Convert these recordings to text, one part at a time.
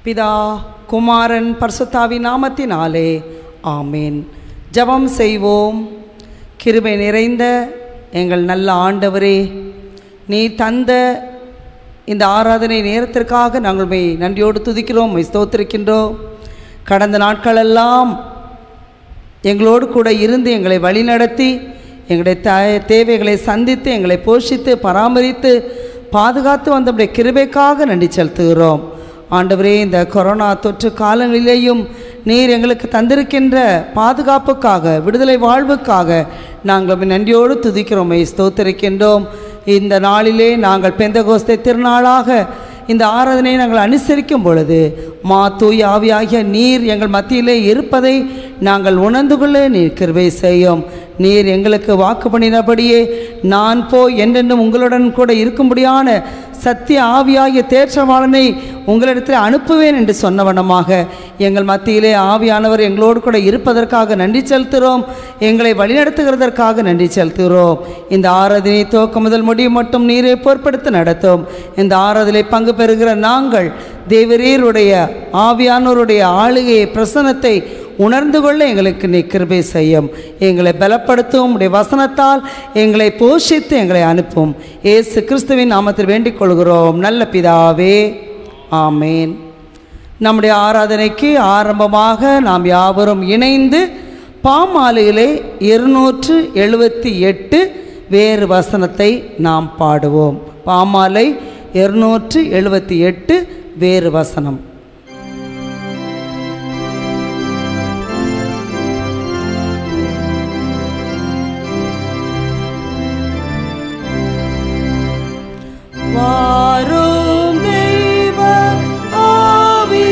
பிதா குமாரன் பரிசுத்தாவி நாமத்தினாலே ஆமேன். ஜெபம் செய்வோம். கிருபை நிறைந்த எங்கள் நல்ல ஆண்டவரே, நீ தந்த இந்த ஆராதனை நேரத்திற்காக நாங்கள் உம்மை நன்றியோடு துதிக்கிறோம், உம்மை ஸ்தோத்திரிக்கின்றோம். கடந்த நாட்களெல்லாம் எங்களோடு கூட இருந்து எங்களை வழிநடத்தி எங்களுடைய தேவைகளை சந்தித்து எங்களை போஷித்து பராமரித்து பாதுகாத்து வந்தவுடைய கிருபைக்காக நன்றி செலுத்துகிறோம். ஆண்டவரே, இந்த கொரோனா தொற்று காலங்களிலேயும் நீர் எங்களுக்கு தந்திருக்கின்ற பாதுகாப்புக்காக விடுதலை வாழ்வுக்காக நாங்கள் நன்றியோடு துதிக்கிறோம், ஸ்தோத்திரிக்கின்றோம். இந்த நாளிலே நாங்கள் பெந்தகோஸ்தே திருநாளாக இந்த ஆராதனையை நாங்கள் அனுசரிக்கும் பொழுது தூய ஆவியாகிய நீர் எங்கள் மத்தியிலே இருப்பதை நாங்கள் உணர்ந்து கொள்ள நீர் கிருபை செய்யும். நீர் எங்களுக்கு வாக்கு பண்ணினபடியே நான் போய் என்றென்றும் உங்களுடன் கூட இருக்கும்படியான சத்திய ஆவியாகிய தேற்றவாளனை உங்களிடத்தில் அனுப்புவேன் என்று சொன்னவண்ணமாக எங்கள் மத்தியிலே ஆவியானவர் எங்களோடு கூட இருப்பதற்காக நன்றி செலுத்துகிறோம். எங்களை வழிநடத்துகிறதற்காக நன்றி செலுத்துகிறோம். இந்த ஆராதனை துவக்கம் முதல் முடிவு மட்டும் நீரை பொறுப்படுத்தி நடத்தும். இந்த ஆராதனை பங்கு பெறுகிற நாங்கள் தேவரீருடைய ஆவியானவருடைய ஆளுகையை பிரசன்னத்தை உணர்ந்து கொள்ள எங்களுக்கு நீ கிருபை செய்யும். எங்களை பலப்படுத்தும் உடைய வசனத்தால் எங்களை போஷித்து எங்களை அனுப்பும். இயேசு கிறிஸ்துவின் நாமத்தில் வேண்டிக் கொள்கிறோம் நல்ல பிதாவே, ஆமேன். நம்முடைய ஆராதனைக்கு ஆரம்பமாக நாம் யாவரும் இணைந்து பாமாலையிலே 278 வேறு வசனத்தை நாம் பாடுவோம். பாமாலை 278 வேறு வசனம். வாரும் தெய்வ ஆவி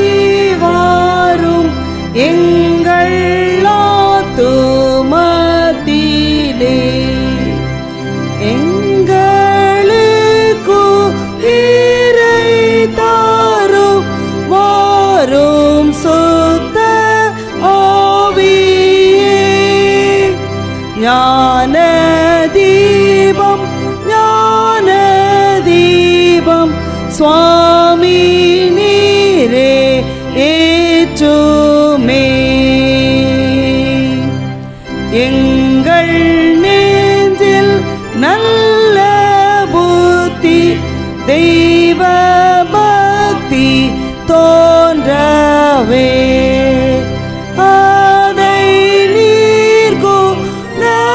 வாரும் எங்கள் ஆத்துமத்திலே, எங்களுக்கு இறை தாரும் வாரும் சுத்த ஆவியே, ஞான தீபம் ஞான தீபம் சுவாமி நீரே ஏற்றுமே, எங்கள் நெஞ்சில் நல்ல புத்தி தெய்வ பக்தி தோன்றவே, அதை நீர் குணப்படுத்தி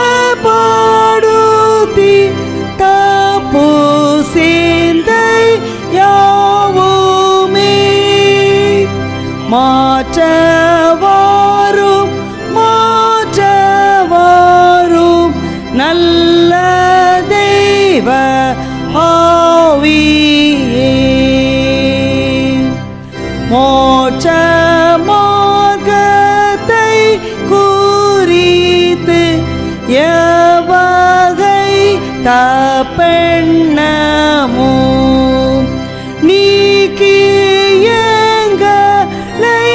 தப்பு சிந்தை யாவுமே மாற்றவாரும் மாற்றவாரும் நல்ல தெய்வ ஆவியே, மோட்ச மார்க்கத்தை குறித்து எவகை தப்பெண்ணமோ நீக்கி எங்களை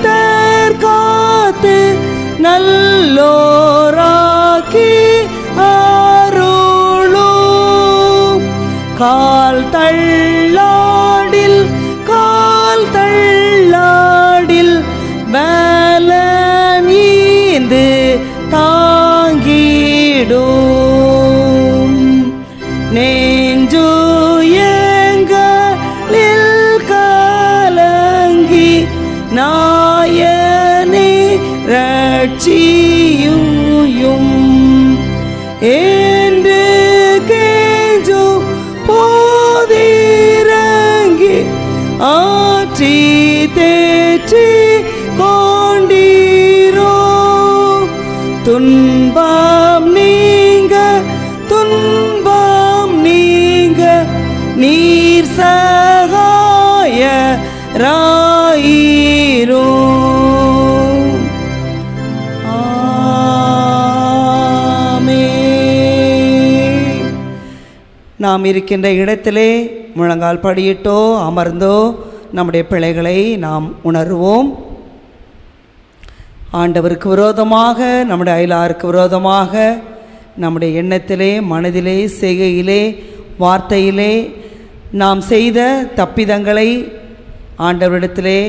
தற்காத்து நல்லோராக்கி அருளும், கால் தள்ளாடில் பலனீந்து தாங்கிடும், நெஞ்சுயங்களில் கலங்கி நாயனே ரட்சியும் என்று கெஞ்சும் போதிரங்கி ஆற்றி தேற்றி கொண்டீரோ, துன்பம் நீங்க நீர் சகாய ராயிரோ. நாம் இருக்கின்ற இடத்திலே முழங்கால் படியிட்டோ அமர்ந்தோ நம்முடைய பிழைகளை நாம் உணர்வோம். ஆண்டவருக்கு விரோதமாக, நம்முடைய அயலாருக்கு விரோதமாக, நம்முடைய எண்ணத்திலே, மனதிலே, செய்கையிலே, வார்த்தையிலே நாம் செய்த தப்பிதங்களை ஆண்டவரிடத்திலே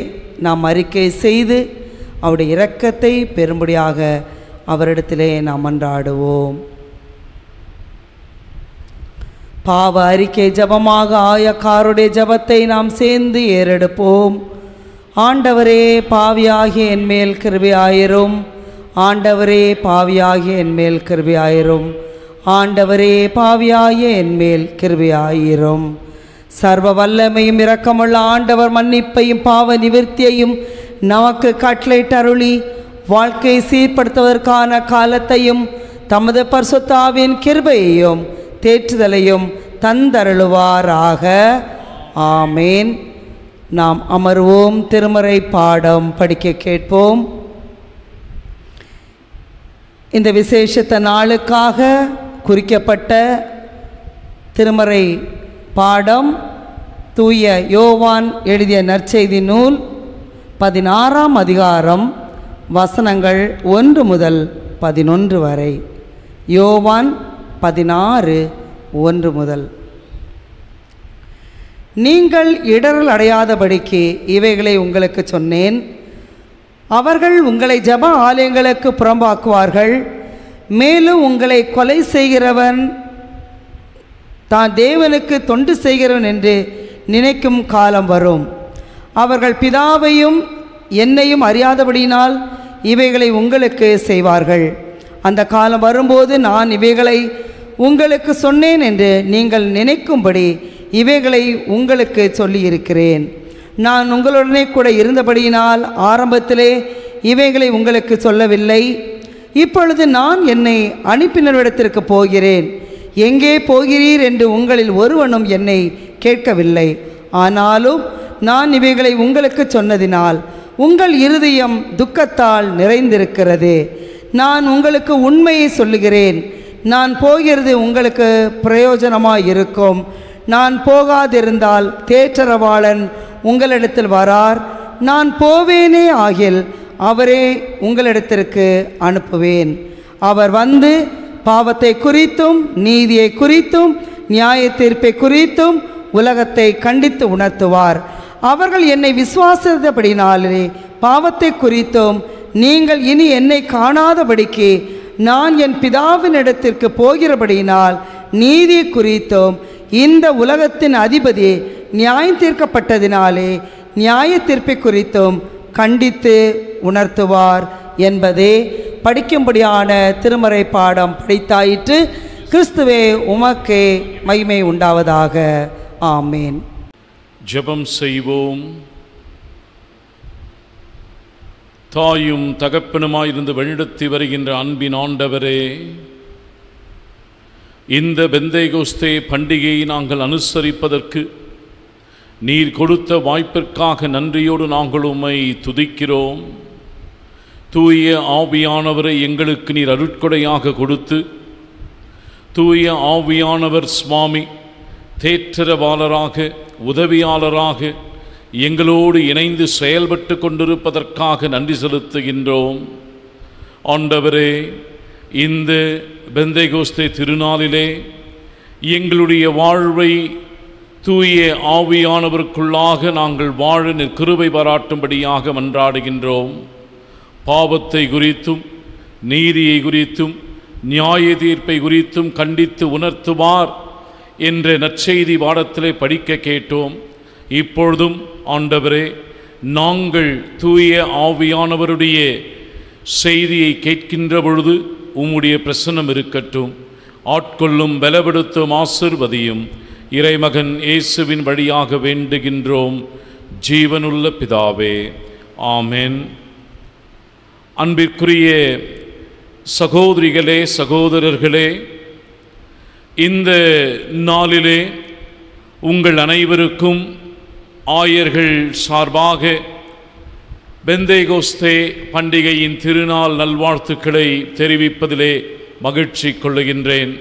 நாம் அறிக்கை செய்து அவருடைய இரக்கத்தை பெறும்படியாக அவரிடத்திலே நாம் மன்றாடுவோம். பாவ அறிக்கை ஜபமாக ஆயக்காருடைய ஜபத்தை நாம் சேர்ந்து ஏறெடுப்போம். ஆண்டவரே, பாவியாகிய என்மேல் கிருபையாயிரும். ஆண்டவரே, பாவியாகிய என்மேல் கிருபையாயிரும். ஆண்டவரே, பாவியாகிய என்மேல் கிருபையாயிரும். சர்வ வல்லமையும் இரக்கமுள்ள ஆண்டவர் மன்னிப்பையும் பாவ நிவர்த்தியையும் நமக்கு கட்டளையிட்டு அருளி வாழ்க்கை சீர்படுத்துவதற்கான காலத்தையும் தமது பரிசுத்த ஆவியின் கிருபையையும் தேற்றுதலையும் தந்தருளுவாராக. ஆமேன். நாம் அமர்வோம். திருமறை பாடம் படிக்க கேட்போம். இந்த விசேஷத்த நாளுக்காக குறிக்கப்பட்ட திருமறை பாடம் தூய யோவான் எழுதிய நற்செய்தி நூல் 16ஆம் அதிகாரம் வசனங்கள் 1 முதல் 11 வரை. யோவான் 16:1 முதல். நீங்கள் இடரல் அடையாதபடிக்கு இவைகளை உங்களுக்கு சொன்னேன். அவர்கள் உங்களை ஜப ஆலயங்களுக்கு புறம்பாக்குவார்கள். மேலும் உங்களை கொலை செய்கிறவன் தான் தேவனுக்கு தொண்டு செய்கிறவன் என்று நினைக்கும் காலம் வரும். அவர்கள் பிதாவையும் என்னையும் அறியாதபடியினால் இவைகளை உங்களுக்கு செய்வார்கள். அந்த காலம் வரும்போது நான் இவைகளை உங்களுக்கு சொன்னேன் என்று நீங்கள் நினைக்கும்படி இவைகளை உங்களுக்கு சொல்லியிருக்கிறேன். நான் உங்களுடனே கூட இருந்தபடியினால் ஆரம்பத்திலே இவைகளை உங்களுக்கு சொல்லவில்லை. இப்பொழுது நான் என்னை அனுப்பினரிடத்திற்கு போகிறேன். எங்கே போகிறீர் என்று உங்களில் ஒருவனும் என்னை கேட்கவில்லை. ஆனாலும் நான் இவைகளை உங்களுக்கு சொன்னதினால் உங்கள் இருதயம் துக்கத்தால் நிறைந்திருக்கிறது. நான் உங்களுக்கு உண்மையை சொல்லுகிறேன். நான் போகிறது உங்களுக்கு பிரயோஜனமாய் இருக்கும். நான் போகாதிருந்தால் தேற்றரவாளன் உங்களிடத்தில் வரார். நான் போவேனே ஆகில் அவரே உங்களிடத்திற்கு அனுப்புவேன். அவர் வந்து பாவத்தை குறித்தும் நீதியை குறித்தும் நியாய தீர்ப்பை குறித்தும் உலகத்தை கண்டித்து உணர்த்துவார். அவர்கள் என்னை விசுவாசித்தபடினாலே பாவத்தை குறித்தும் நீங்கள் இனி என்னை காணாதபடிக்கு நான் என் பிதாவினிடத்திற்கு போகிறபடியினால் நீதி குறித்தும் இந்த உலகத்தின் அதிபதி நியாயம் தீர்க்கப்பட்டதினாலே நியாய தீர்ப்பை குறித்தும் கண்டித்து உணர்த்துவார் என்பதே படிக்கும்படியான திருமறை பாடம் படித்தாயிற்று. கிறிஸ்துவே உமக்கே மகிமை உண்டாவதாக. ஆமேன். ஜெபம் செய்வோம். தாயும் தகப்பனுமாயிருந்து வழிநடத்தி வருகின்ற அன்பின் ஆண்டவரே, இந்த பெந்தேகோஸ்தே பண்டிகையை நாங்கள் அனுசரிப்பதற்கு நீர் கொடுத்த வாய்ப்பிற்காக நன்றியோடு நாங்கள் உம்மை துதிக்கிறோம். தூய ஆவியானவரை எங்களுக்கு நீர் அருட்கொடையாக கொடுத்து, தூய ஆவியானவர் சுவாமி தேற்றரவாளராக உதவியாளராக எங்களோடு இணைந்து செயல்பட்டு கொண்டிருப்பதற்காக நன்றி செலுத்துகின்றோம். ஆண்டவரே, இந்த பெந்தேகோஸ்தே திருநாளிலே எங்களுடைய வாழ்வை தூய ஆவியானவருக்குள்ளாக நாங்கள் வாழ கிருபை பாராட்டும்படியாக மன்றாடுகின்றோம். பாவத்தை குறித்தும் நீதியை குறித்தும் நியாய தீர்ப்பை குறித்தும் கண்டித்து உணர்த்துவார் என்ற நற்செய்தி பாடத்திலே படிக்க கேட்டோம். இப்பொழுதும் ஆண்டவரே, நாங்கள் தூய ஆவியானவருடைய செய்தியை கேட்கின்ற பொழுது உம்முடைய பிரசன்னம் இருக்கட்டும். ஆட்கொள்ளும் பலப்படுத்தும் ஆசீர்வதியும் இறைமகன் இயேசுவின் வழியாக வேண்டுகின்றோம் ஜீவனுள்ள பிதாவே. ஆமென். அன்பிற்குரிய சகோதரிகளே, சகோதரர்களே, இந்த நாளிலே உங்கள் அனைவருக்கும் ஆயர்கள் சார்பாக பெந்தேகோஸ்தே பண்டிகையின் திருநாள் நல்வாழ்த்துக்களை தெரிவிப்பதிலே மகிழ்ச்சி கொள்ளுகின்றேன்.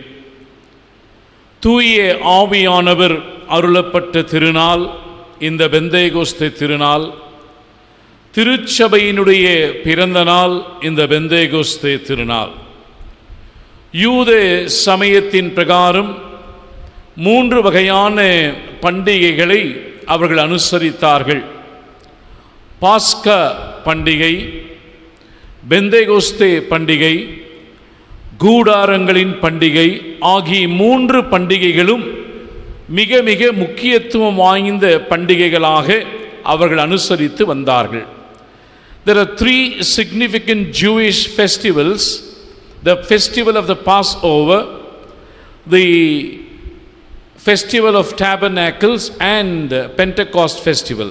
தூய ஆவியானவர் அருளப்பட்ட திருநாள் இந்த பெந்தேகோஸ்தே திருநாள். திருச்சபையினுடைய பிறந்த நாள் இந்த பெந்தேகோஸ்தே திருநாள். யூத சமயத்தின் பிரகாரம் 3 வகையான பண்டிகைகளை அவர்கள் அனுசரித்தார்கள். பாஸ்கா பண்டிகை, பெந்தேகோஸ்தே பண்டிகை, கூடாரங்களின் பண்டிகை ஆகிய 3 பண்டிகைகளும் மிக மிக முக்கியத்துவம் வாய்ந்த பண்டிகைகளாக அவர்கள் அனுசரித்து வந்தார்கள். There are 3 significant Jewish festivals: the festival of the Passover, the festival of tabernacles and Pentecost festival.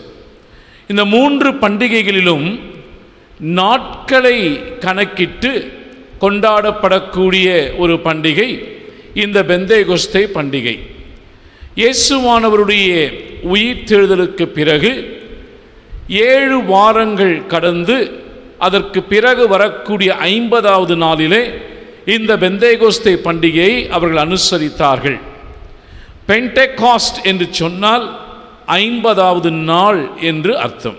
இந்த 3 பண்டிகைகளிலும் நாட்களை கணக்கிட்டு கொண்டாடப்படக்கூடிய ஒரு பண்டிகை இந்த பெந்தேகோஸ்தே பண்டிகை. இயேசுவானவருடைய உயிர்த்தெழுதலுக்கு பிறகு 7 வாரங்கள் கடந்து அதற்கு பிறகு வரக்கூடிய 50வது நாளிலே இந்த பெந்தேகோஸ்தே பண்டிகையை அவர்கள் அனுசரித்தார்கள். பென்டெகாஸ்ட் என்று சொன்னால் 50வது நாள் என்று அர்த்தம்.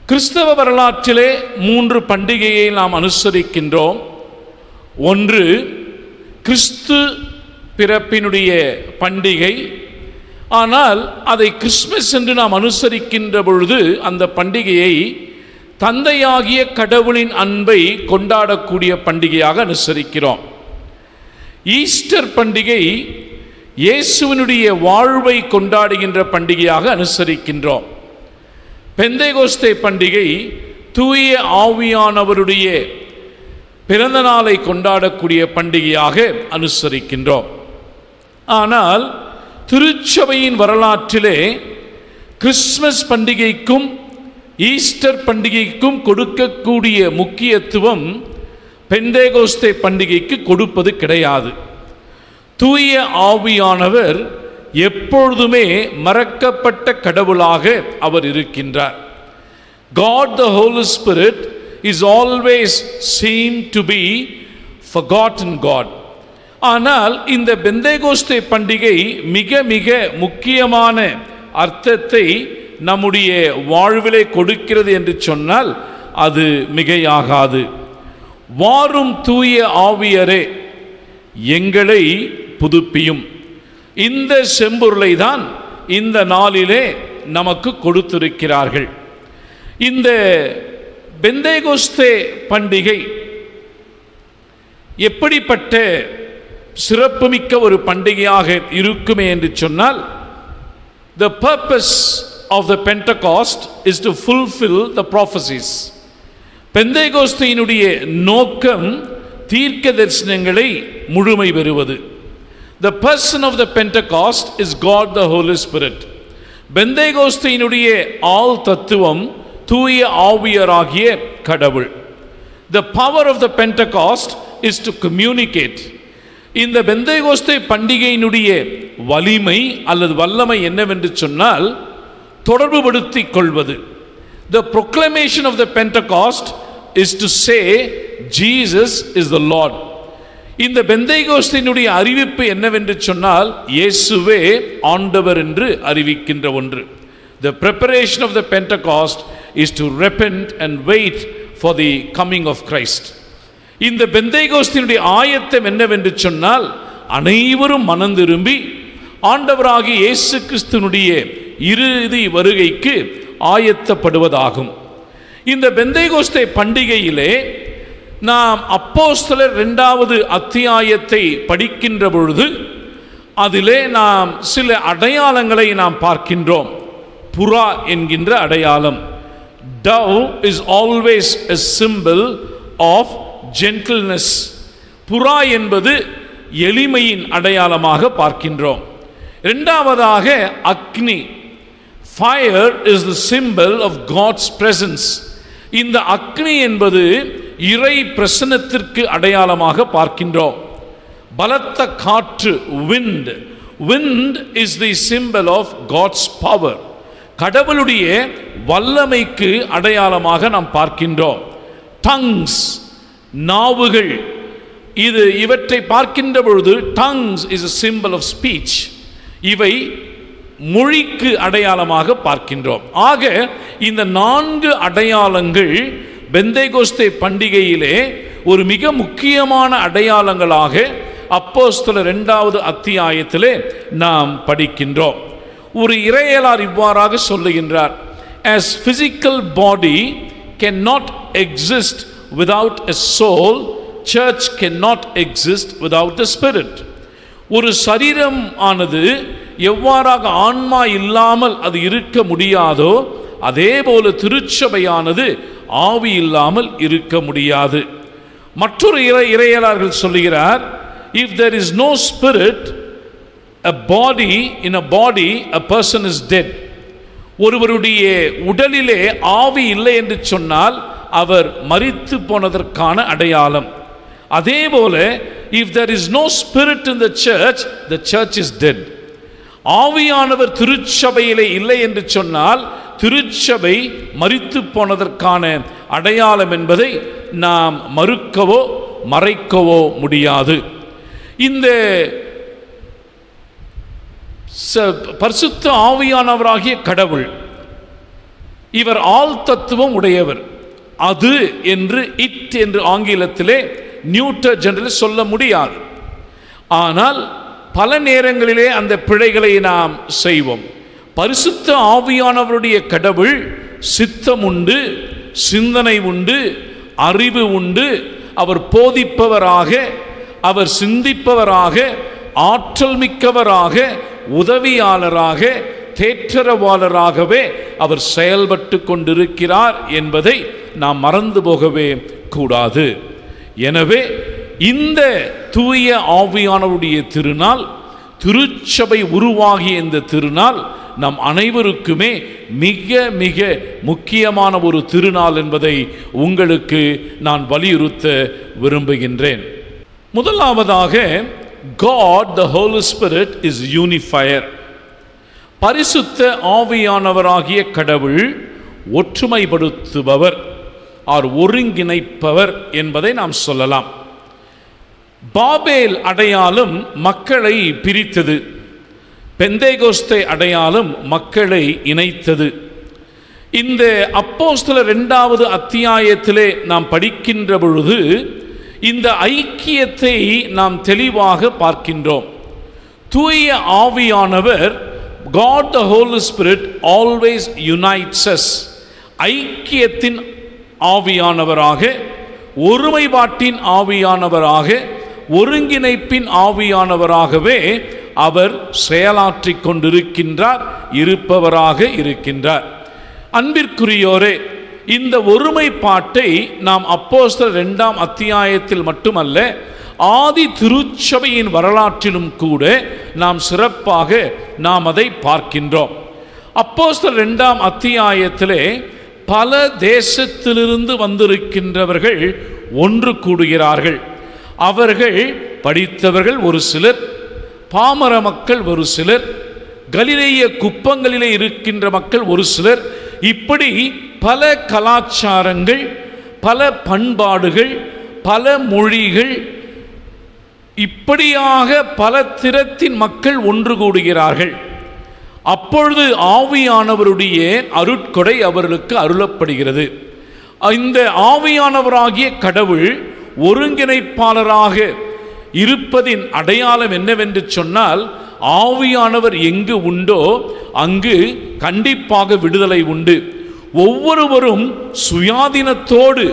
கிறிஸ்தவ வரலாற்றிலே 3 பண்டிகையை நாம் அனுசரிக்கின்றோம். ஒன்று கிறிஸ்து பிறப்பினுடைய பண்டிகை. ஆனால் அதை கிறிஸ்மஸ் என்று நாம் அனுசரிக்கின்ற பொழுது அந்த பண்டிகையை தந்தையாகிய கடவுளின் அன்பை கொண்டாடக்கூடிய பண்டிகையாக அனுசரிக்கிறோம். ஈஸ்டர் பண்டிகை இயேசுவினுடைய வாழ்வை கொண்டாடுகின்ற பண்டிகையாக அனுசரிக்கின்றோம். பெந்தேகோஸ்தே பண்டிகை தூய ஆவியானவருடைய பிறந்த நாளை கொண்டாடக்கூடிய பண்டிகையாக அனுசரிக்கின்றோம். ஆனால் திருச்சபையின் வரலாற்றிலே கிறிஸ்மஸ் பண்டிகைக்கும் ஈஸ்டர் பண்டிகைக்கும் கொடுக்கக்கூடிய முக்கியத்துவம் பெந்தேகோஸ்தே பண்டிகைக்கு கொடுப்பது கிடையாது. தூய ஆவியானவர் எப்பொழுதுமே மறக்கப்பட்ட கடவுளாக அவர் இருக்கின்றார். God the Holy Spirit is always seem to be forgotten God. ஆனால் இந்த பெந்தேகோஸ்தே பண்டிகை மிக மிக முக்கியமான அர்த்தத்தை நம்முடைய வாழ்விலே கொடுக்கிறது என்று சொன்னால் அது மிகையாகாது. வாரும் தூய ஆவியரே எங்களை புதுப்பியும். இந்த செம்பொருளை தான் இந்த நாளிலே நமக்கு கொடுத்திருக்கிறார்கள். இந்த பெந்தேகோஸ்தே பண்டிகை எப்படிப்பட்ட சிறப்புமிக்க ஒரு பண்டிகையாக இருக்குமே என்று சொன்னால், the purpose of the Pentecost is to fulfill the prophecies. பெந்தேகோஸ்தையினுடைய நோக்கம் தீர்க்க தரிசனங்களை முழுமை பெறுவது. The person of the Pentecost is God the Holy Spirit. பெந்தேகோஸ்தையினுடைய ஆள் தத்துவம் தூய ஆவியராகிய கடவுள். The power of the Pentecost is to communicate. இந்த பெந்தேகோஸ்தே பண்டிகையினுடைய வலிமை அல்லது வல்லமை என்னவென்று சொன்னால் தொடர்புபடுத்திக் கொள்வது. The proclamation of the Pentecost is to say Jesus is the Lord. இந்த பெந்தேகோஸ்தினுடைய அறிவிப்பு என்னவென்று சொன்னால் இயேசுவே ஆண்டவர் என்று அறிவிக்கின்ற ஒன்று. The preparation of the Pentecost is to repent and wait for the coming of Christ. இந்த பெந்தேகோஸ்தினுடைய ஆயத்தம் என்னவென்று சொன்னால் அனைவரும் மனம் திரும்பி ஆண்டவராகிய இயேசு கிறிஸ்துவினுடைய இறுதி வருகைக்கு ஆயத்தப்படுவதாகும். இந்த பெந்தேகோஸ்தே பண்டிகையிலே நாம் அப்போஸ்தலர் 2வது அத்தியாயத்தை படிக்கின்ற பொழுது அதிலே நாம் சில அடையாளங்களை நாம் பார்க்கின்றோம். புறா என்கின்ற அடையாளம். Dove is always a symbol of gentleness. புறா என்பது எளிமையின் அடையாளமாக பார்க்கின்றோம். இரண்டாவதாக அக்னி. Fire is the symbol of God's presence. இந்த அக்னி என்பது இறை பிரசன்னத்திற்கு அடையாளமாக பார்க்கின்றோம். பலத்த காற்று, wind. Wind is the symbol of God's power. கடவுளுடைய வல்லமைக்கு அடையாளமாக நாம் பார்க்கின்றோம். Tongues, நாவுகள். இவற்றை பார்க்கின்ற பொழுது tongues is a symbol of speech. இவை மொழிக்கு அடையாளமாக பார்க்கின்றோம். ஆக இந்த 4 அடையாளங்கள் பெந்தேகோஸ்தே பண்டிகையிலே ஒரு மிக முக்கியமான அடையாளங்களாக அப்போஸ்தலர் 2வது அத்தியாயத்திலே நாம் படிக்கின்றோம். ஒரு இறையலார் இவ்வாறாக சொல்லுகின்றார், as physical body cannot exist without a soul, church cannot exist without the spirit. ஒரு சரீரம் ஆனது எவ்வாறாக ஆன்மா இல்லாமல் அது இருக்க முடியாதோ அதே போல திருச்சபையானது ஆவி இல்லாமல் இருக்க முடியாது. மற்றொரு இறையலாளர்கள் சொல்லுகிறார், if there is no spirit, a body, in a body a person is dead. ஒருவருடைய உடலிலே ஆவி இல்லை என்று சொன்னால் அவர் மரித்து போனதற்கான அடையாளம். அதே போல if there is no spirit in the church is dead. ஆவியானவர் திருச்சபையிலே இல்லை என்று சொன்னால் திருச்சபை மரித்து போனதற்கான அடையாளம் என்பதை நாம் மறுக்கவோ மறைக்கவோ முடியாது. இந்த பரிசுத்த ஆவியானவராகிய கடவுள் இவர் ஆள் தத்துவம் உடையவர். அது என்று இட் என்று ஆங்கிலத்திலே நியூட்டர் ஜெனரல் சொல்ல முடியாது. ஆனால் பல நேரங்களிலே அந்த பிழைகளை நாம் செய்வோம். பரிசுத்த ஆவியானவருடைய கடவுள் சித்தம் உண்டு, சிந்தனை உண்டு, அறிவு உண்டு. அவர் போதிப்பவராக, அவர் சிந்திப்பவராக, ஆற்றல் மிக்கவராக, உதவியாளராக, தேற்றரவாளராகவே அவர் செயல்பட்டு கொண்டிருக்கிறார் என்பதை நாம் மறந்து போகவே கூடாது. எனவே இந்த தூய ஆவியானவருடைய திருநாள், திருச்சபை உருவாகிய இந்த திருநாள் நம் அனைவருக்குமே மிக மிக முக்கியமான ஒரு திருநாள் என்பதை உங்களுக்கு நான் வலியுறுத்த விரும்புகின்றேன். முதலாவதாக, God the Holy Spirit is unifier. பரிசுத்த ஆவியானவராகிய கடவுள் ஒற்றுமைப்படுத்துபவர், ஒருங்கிணைப்பவர் என்பதை நாம் சொல்லலாம். பாபேல் அடையாளம் மக்களை பிரித்தது, பெந்தேகோஸ்தே அடையாளம் மக்களை இணைத்தது. இந்த அப்போஸ்தலர் 2வது அத்தியாயத்திலே நாம் படிக்கின்ற பொழுது இந்த ஐக்கியத்தை நாம் தெளிவாக பார்க்கின்றோம். தூய ஆவியானவர், God the Holy Spirit always unites us. ஐக்கியத்தின் ஆவியானவராக, ஒருமைப்பாட்டின் ஆவியானவராக, ஒருங்கிணைப்பின் ஆவியானவராகவே அவர் செயலாற்றிக் கொண்டிருக்கின்றார், இருப்பவராக இருக்கின்றார். அன்பிற்குரியோரே, இந்த ஒருமைப்பாட்டை நாம் அப்போஸ்தலர் 2ஆம் அத்தியாயத்தில் மட்டுமல்ல, ஆதி திருச்சபையின் வரலாற்றிலும் கூட நாம் சிறப்பாக நாம் அதை பார்க்கின்றோம். அப்போஸ்தலர் 2ஆம் அத்தியாயத்திலே பல தேசத்திலிருந்து வந்திருக்கின்றவர்கள் ஒன்று கூடுகிறார்கள். அவர்கள் படித்தவர்கள் ஒரு சிலர், பாமர மக்கள் ஒரு சிலர், கலிலேய குப்பங்களிலே இருக்கின்ற மக்கள் ஒரு சிலர். இப்படி பல கலாச்சாரங்கள், பல பண்பாடுகள், பல மொழிகள், இப்படியாக பல திறத்தின் மக்கள் ஒன்று கூடுகிறார்கள். அப்பொழுது ஆவியானவருடைய அருட்கொடை அவர்களுக்கு அருளப்படுகிறது. இந்த ஆவியானவராகிய கடவுள் ஒருங்கிணைப்பாளராக இருப்பதின் அடையாளம் என்னவென்று சொன்னால், ஆவியானவர் எங்கு உண்டோ அங்கு கண்டிப்பாக விடுதலை உண்டு. ஒவ்வொருவரும் சுயாதீனத்தோடு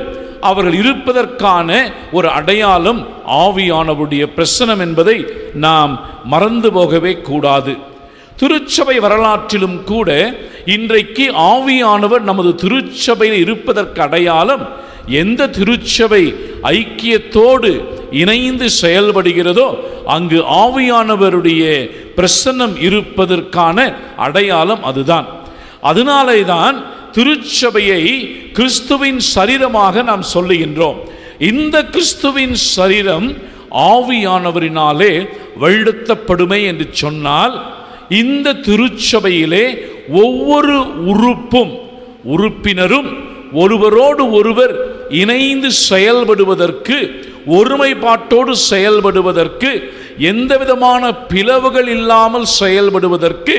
அவர்கள் இருப்பதற்கான ஒரு அடையாளம் ஆவியானவருடைய பிரசனம் என்பதை நாம் மறந்து போகவே கூடாது. திருச்சபை வரலாற்றிலும் கூட இன்றைக்கு ஆவியானவர் நமது திருச்சபையில் இருப்பதற்கு அடையாளம், எந்த திருச்சபை ஐக்கியத்தோடு இணைந்து செயல்படுகிறதோ அங்கு ஆவியானவருடைய பிரசன்னம் இருப்பதற்கான அடையாளம் அதுதான். அதனாலே தான் திருச்சபையை கிறிஸ்துவின் சரீரமாக நாம் சொல்லுகின்றோம். இந்த கிறிஸ்துவின் சரீரம் ஆவியானவரினாலே வழிநடத்தப்படுமே என்று சொன்னால், இந்த திருச்சபையிலே ஒவ்வொரு உறுப்பினரும் ஒருவரோடு ஒருவர் இணைந்து செயல்படுவதற்கு, ஒருமைப்பாட்டோடு செயல்படுவதற்கு, எந்த விதமான பிளவுகள் இல்லாமல் செயல்படுவதற்கு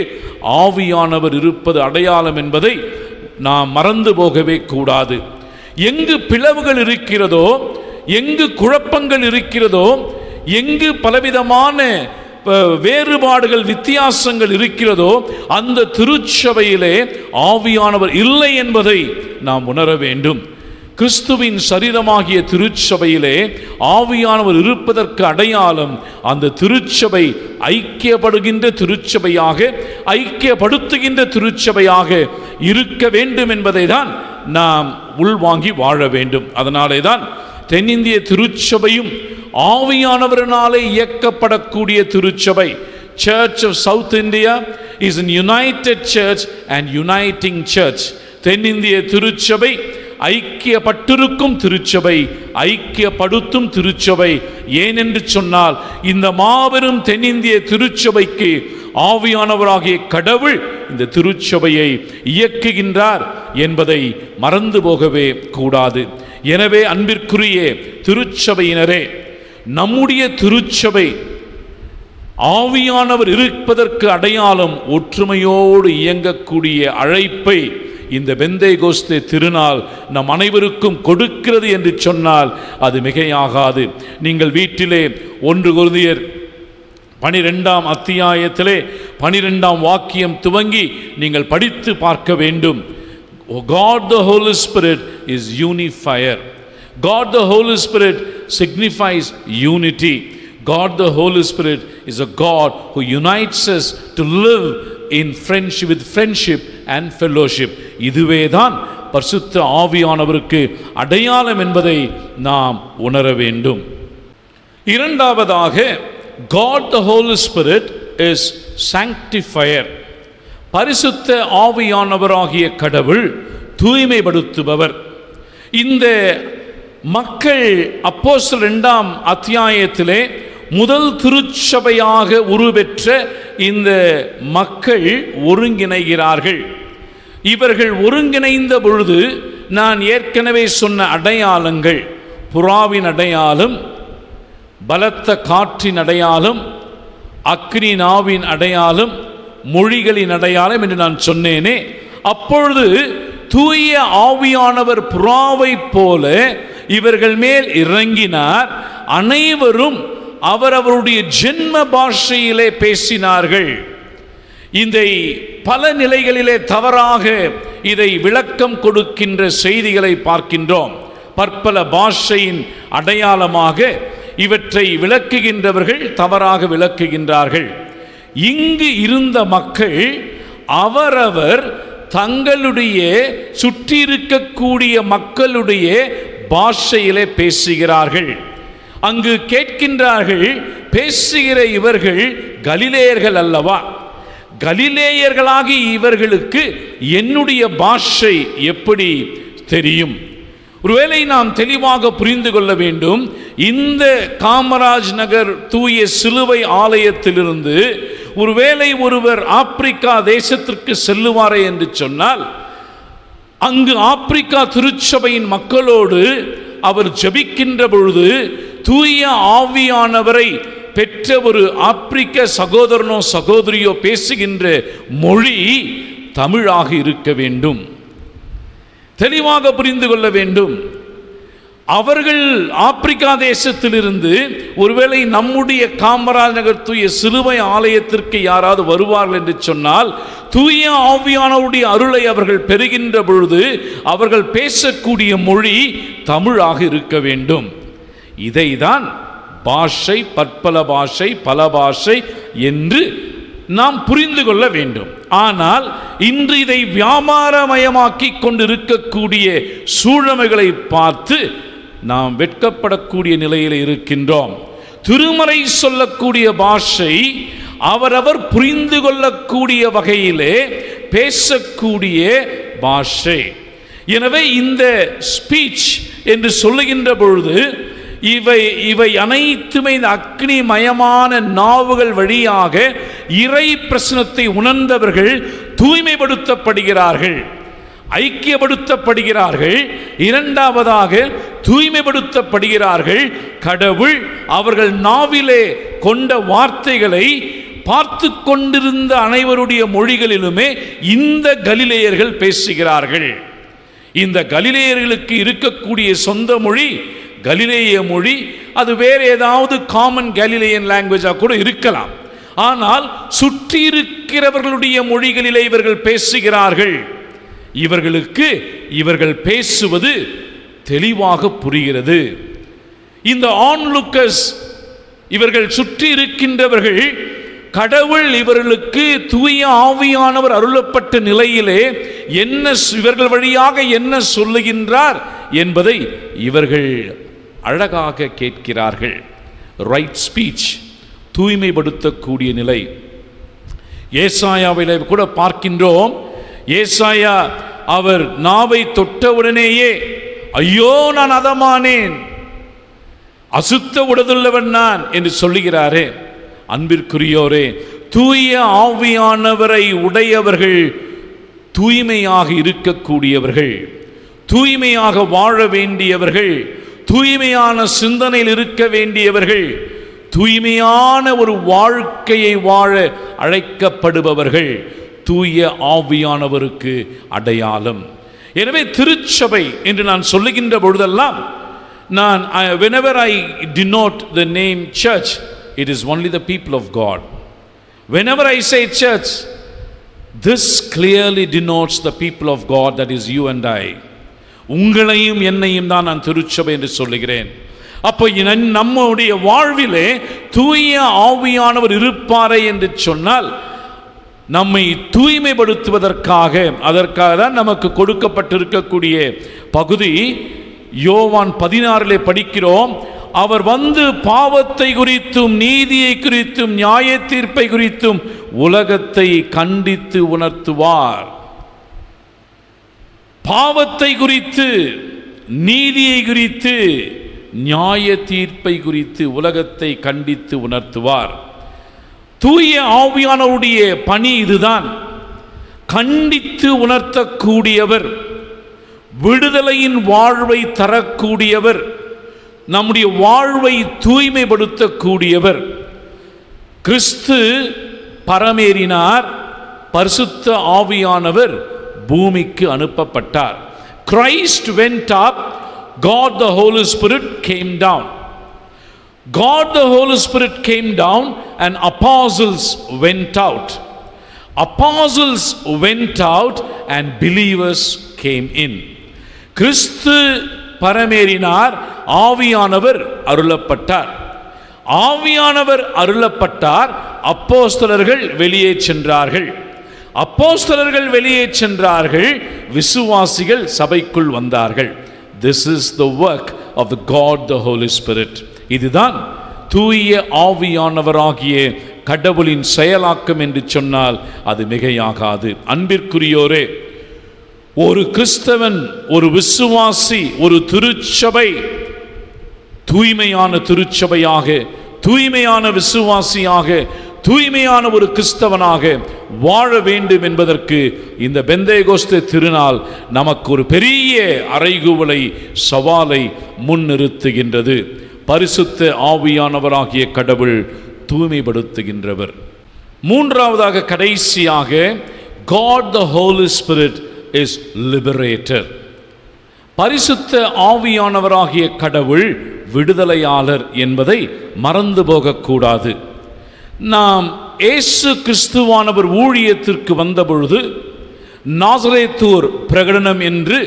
ஆவியானவர் இருப்பது அடையாளம் என்பதை நாம் மறந்து போகவே கூடாது. எங்கு பிளவுகள் இருக்கிறதோ, எங்கு குழப்பங்கள் இருக்கிறதோ, எங்கு பலவிதமான வேறுபாடுகள் வித்தியாசங்கள் இருக்கிறதோ அந்த திருச்சபையிலே ஆவியானவர் இல்லை என்பதை நாம் உணர வேண்டும். கிறிஸ்துவின் சரீரமாகிய திருச்சபையிலே ஆவியானவர் இருப்பதற்கு அடையாளம் அந்த திருச்சபை ஐக்கியப்படுகின்ற திருச்சபையாக, ஐக்கியப்படுத்துகின்ற திருச்சபையாக இருக்க வேண்டும் என்பதை தான் நாம் உள்வாங்கி வாழ வேண்டும். அதனாலே தான் தென்னிந்திய திருச்சபையும் ஆவியானவரினாலே இயக்கப்படக்கூடிய திருச்சபை. Church of South India is an united church and uniting church. தென்னிந்திய திருச்சபை ஐக்கியப்பட்டிருக்கும் திருச்சபை, ஐக்கியப்படுத்தும் திருச்சபை. ஏனென்று சொன்னால் இந்த மாபெரும் தென்னிந்திய திருச்சபைக்கு ஆவியானவராகிய கடவுள் இந்த திருச்சபையை இயக்குகின்றார் என்பதை மறந்து போகவே கூடாது. எனவே அன்பிற்குரிய திருச்சபையினரே, நம்முடைய திருச்சபை ஆவியானவர் இருப்பதற்கு அடையாளம் ஒற்றுமையோடு இயங்கக்கூடிய அழைப்பை இந்த பெந்தேகோஸ்தே திருநாள் நம் அனைவருக்கும் கொடுக்கிறது என்று சொன்னால் அது மிகையாகாது. நீங்கள் வீட்டிலே 1 கொரிந்தியர் 12ஆம் அத்தியாயத்திலே 12ஆம் வாக்கியம் துவங்கி நீங்கள் படித்து பார்க்க வேண்டும். God the Holy Spirit is unifier. God the Holy Spirit signifies unity. God the Holy Spirit is a God who unites us to live in friendship, with friendship and fellowship. இதுவேதான் பரிசுத்த ஆவியானவருக்கு அடையாளம் என்பதை நாம் உணர வேண்டும். இரண்டாவதாக, God the Holy Spirit is sanctifier. பரிசுத்த ஆவியானவராகிய கடவுள் தூய்மைப்படுத்துபவர். இந்த மக்கள் அப்போஸ்தலர் 2ஆம் அத்தியாயத்திலே முதல் திருச்சபையாக உருவெற்ற இந்த மக்கள் ஒருங்கிணைகிறார்கள். இவர்கள் ஒருங்கிணைந்த பொழுது நான் ஏற்கனவே சொன்ன அடையாளங்கள், புறாவின் அடையாளம், பலத்த காற்றின் அடையாளம், அக்னி நாவின் அடையாளம், மொழிகளின் அடையாளம் என்று நான் சொன்னேனே, அப்பொழுது தூய ஆவியானவர் புறாவை போல இவர்கள் மேல் இறங்கினார். அனைவரும் அவரவருடைய ஜென்ம பாஷையிலே பேசினார்கள். இதை பல நிலைகளிலே தவறாக இதை விளக்கம் கொடுக்கின்ற செய்திகளை பார்க்கின்றோம். பற்பல பாஷையின் அடையாளமாக இவற்றை விளக்குகின்றவர்கள் தவறாக விளக்குகின்றார்கள். இங்கு இருந்த மக்கள் அவரவர் தங்களுடைய சுற்றி இருக்கக்கூடிய மக்களுடைய பாஷையிலே பேசுகிறார்கள். அங்கு கேட்கின்றார்கள், பேசுகிற இவர்கள் கலிலேயர்கள் அல்லவா? கலிலேயர்களாகி இவர்களுக்கு என்னுடைய பாஷை எப்படி தெரியும்? ஒருவேளை நாம் தெளிவாக புரிந்து கொள்ள வேண்டும். இந்த காமராஜ் நகர் தூய சிலுவை ஆலயத்திலிருந்து ஒருவேளை ஒருவர் ஆப்பிரிக்கா தேசத்திற்கு செல்லுவாரே என்று சொன்னால், அங்கு ஆப்பிரிக்கா திருச்சபையின் மக்களோடு அவர் ஜெபிக்கின்ற பொழுது தூய ஆவியானவரை பெற்ற ஒரு ஆப்பிரிக்க சகோதரனோ சகோதரியோ பேசுகின்ற மொழி தமிழாக இருக்க வேண்டும். தெளிவாக புரிந்து கொள்ள வேண்டும். அவர்கள் ஆப்பிரிக்கா தேசத்திலிருந்து ஒருவேளை நம்முடைய காமராஜ் நகர் தூய சிலுவை ஆலயத்திற்கு யாராவது வருவார்கள் என்று சொன்னால், தூய ஆவியானவருடைய அருளை அவர்கள் பெறுகின்ற பொழுது அவர்கள் பேசக்கூடிய மொழி தமிழாக இருக்க வேண்டும். இதைதான் பாஷை, பற்பல பாஷை, பல பாஷை என்று நாம் புரிந்து கொள்ள வேண்டும். ஆனால் இன்று இதை வியாபாரமயமாக்கி கொண்டிருக்கக்கூடிய சூழமைகளை பார்த்து நாம் வெட்கப்படக்கூடிய நிலையில் இருக்கின்றோம். திருமறை சொல்லக்கூடிய பாஷை அவரவர் புரிந்து கொள்ளக்கூடிய வகையிலே பேசக்கூடிய பாஷை. எனவே இந்த ஸ்பீச் என்று சொல்லுகின்ற பொழுது இவை அனைத்துமே இந்த அக்னிமயமான நாவுகள் வழியாக இறை பிரசனத்தை உணர்ந்தவர்கள் தூய்மைப்படுத்தப்படுகிறார்கள், ஐக்கியப்படுத்தப்படுகிறார்கள். இரண்டாவதாக தூய்மைப்படுத்தப்படுகிறார்கள். கடவுள் அவர்கள் நாவிலே கொண்ட வார்த்தைகளை பார்த்து கொண்டிருந்த அனைவருடைய மொழிகளிலுமே இந்த கலிலேயர்கள் பேசுகிறார்கள். இந்த கலிலேயர்களுக்கு இருக்கக்கூடிய சொந்த மொழி கலிலேய மொழி. அது வேறு ஏதாவது காமன் கலிலேயன் லாங்குவேஜாக கூட இருக்கலாம். ஆனால் சுற்றி இருக்கிறவர்களுடைய மொழிகளிலே இவர்கள் பேசுகிறார்கள். இவர்களுக்கு இவர்கள் பேசுவது தெளிவாக புரிகிறது. இந்த ஆன்லுக்கர்ஸ், இவர்கள் சுற்றி இருக்கின்றவர்கள், கடவுள் இவர்களுக்கு தூய ஆவியானவர் அருளப்பட்ட நிலையிலே என்ன இவர்கள் வழியாக என்ன சொல்லுகின்றார் என்பதை இவர்கள் அழகாக கேட்கிறார்கள். ரைட் ஸ்பீச், தூய்மைப்படுத்தக்கூடிய நிலை. ஏசாயாவிலே கூட பார்க்கின்றோம். ஏசாயா அவர் நாவை தொட்டவுடனேயே ஐயோ நான் அதமானேன், அசுத்த உடலுள்ளவன் நான் என்று சொல்லுகிறாரே. அன்பிற்குரியோரே, தூய ஆவியானவரை உடையவர்கள் தூய்மையாக இருக்கக்கூடியவர்கள், தூய்மையாக வாழ வேண்டியவர்கள், தூய்மையான சிந்தனையில் இருக்க வேண்டியவர்கள், தூய்மையான ஒரு வாழ்க்கையை வாழ அழைக்கப்படுபவர்கள் தூய ஆவியானவருக்கு அடையாளம். எனவே திருச்சபை என்று நான் சொல்லுகின்ற பொழுதெல்லாம் நான் whenever I denote the name church, it is only the people of God. Whenever I say church, this clearly denotes the people of God, that is you and I. உங்களையும் என்னையும் தான் நான் திருச்சபை என்று சொல்லுகிறேன். அப்போ நம்முடைய வாழ்விலே தூய ஆவியானவர் இருப்பாரே என்று சொன்னால் நம்மை தூய்மைப்படுத்துவதற்காக, அதற்காக தான் நமக்கு கொடுக்கப்பட்டிருக்கக்கூடிய பகுதி யோவான் 16 படிக்கிறோம். அவர் வந்து பாவத்தை குறித்தும் நீதியை குறித்தும் நியாய தீர்ப்பை குறித்தும் உலகத்தை கண்டித்து உணர்த்துவார். பாவத்தை குறித்து, நீதியை குறித்து, நியாய தீர்ப்பை குறித்து உலகத்தை கண்டித்து உணர்த்துவார். தூய ஆவியானவருடைய பணி இதுதான். கண்டித்து உணர்த்தக்கூடியவர், விடுதலையின் வாழ்வை தரக்கூடியவர், நம்முடைய வாழ்வை தூய்மைப்படுத்தக்கூடியவர். கிறிஸ்து பரமேறினார், பரிசுத்த ஆவியானவர் பூமிக்கு அனுப்பப்பட்டார். Christ went up, God the Holy Spirit came down. God the Holy Spirit came down and apostles went out. Apostles went out and believers came in. கிறிஸ்து பரமேறினார், ஆவியானவர் அருளப்பட்டார். ஆவியானவர் அருளப்பட்டார், அப்போஸ்தலர்கள் வெளியே சென்றார்கள். அப்போஸ்தலர்கள் வெளியே சென்றார்கள், விசுவாசிகள் சபைக்குள் வந்தார்கள். This is the work of the God the Holy Spirit. இதுதான் தூய ஆவியானவராகிய கடவுளின் செயலாக்கம் என்று சொன்னால் அது மிகையாகாது. அன்பிற்குரியோரே, ஒரு கிறிஸ்தவன், ஒரு விசுவாசி, ஒரு திருச்சபை தூய்மையான திருச்சபையாக, தூய்மையான விசுவாசியாக, தூய்மையான ஒரு கிறிஸ்தவனாக வாழ வேண்டும் என்பதற்கு இந்த பெந்தேகோஸ்தே திருநாள் நமக்கு ஒரு பெரிய அறைகூவலை, சவாலை முன்னிறுத்துகின்றது. பரிசுத்த ஆவியானவராகிய கடவுள் தூய்மைப்படுத்துகின்றவர். மூன்றாவதாக, கடைசியாக, God the Holy Spirit is liberator. பரிசுத்த ஆவியானவராகிய கடவுள் விடுதலையாளர் என்பதை மறந்து போகக்கூடாது. நாம் இயேசு கிறிஸ்துவானவர் ஊழியத்திற்கு வந்த பொழுது நாசரேத்தூர் பிரகடனம் என்று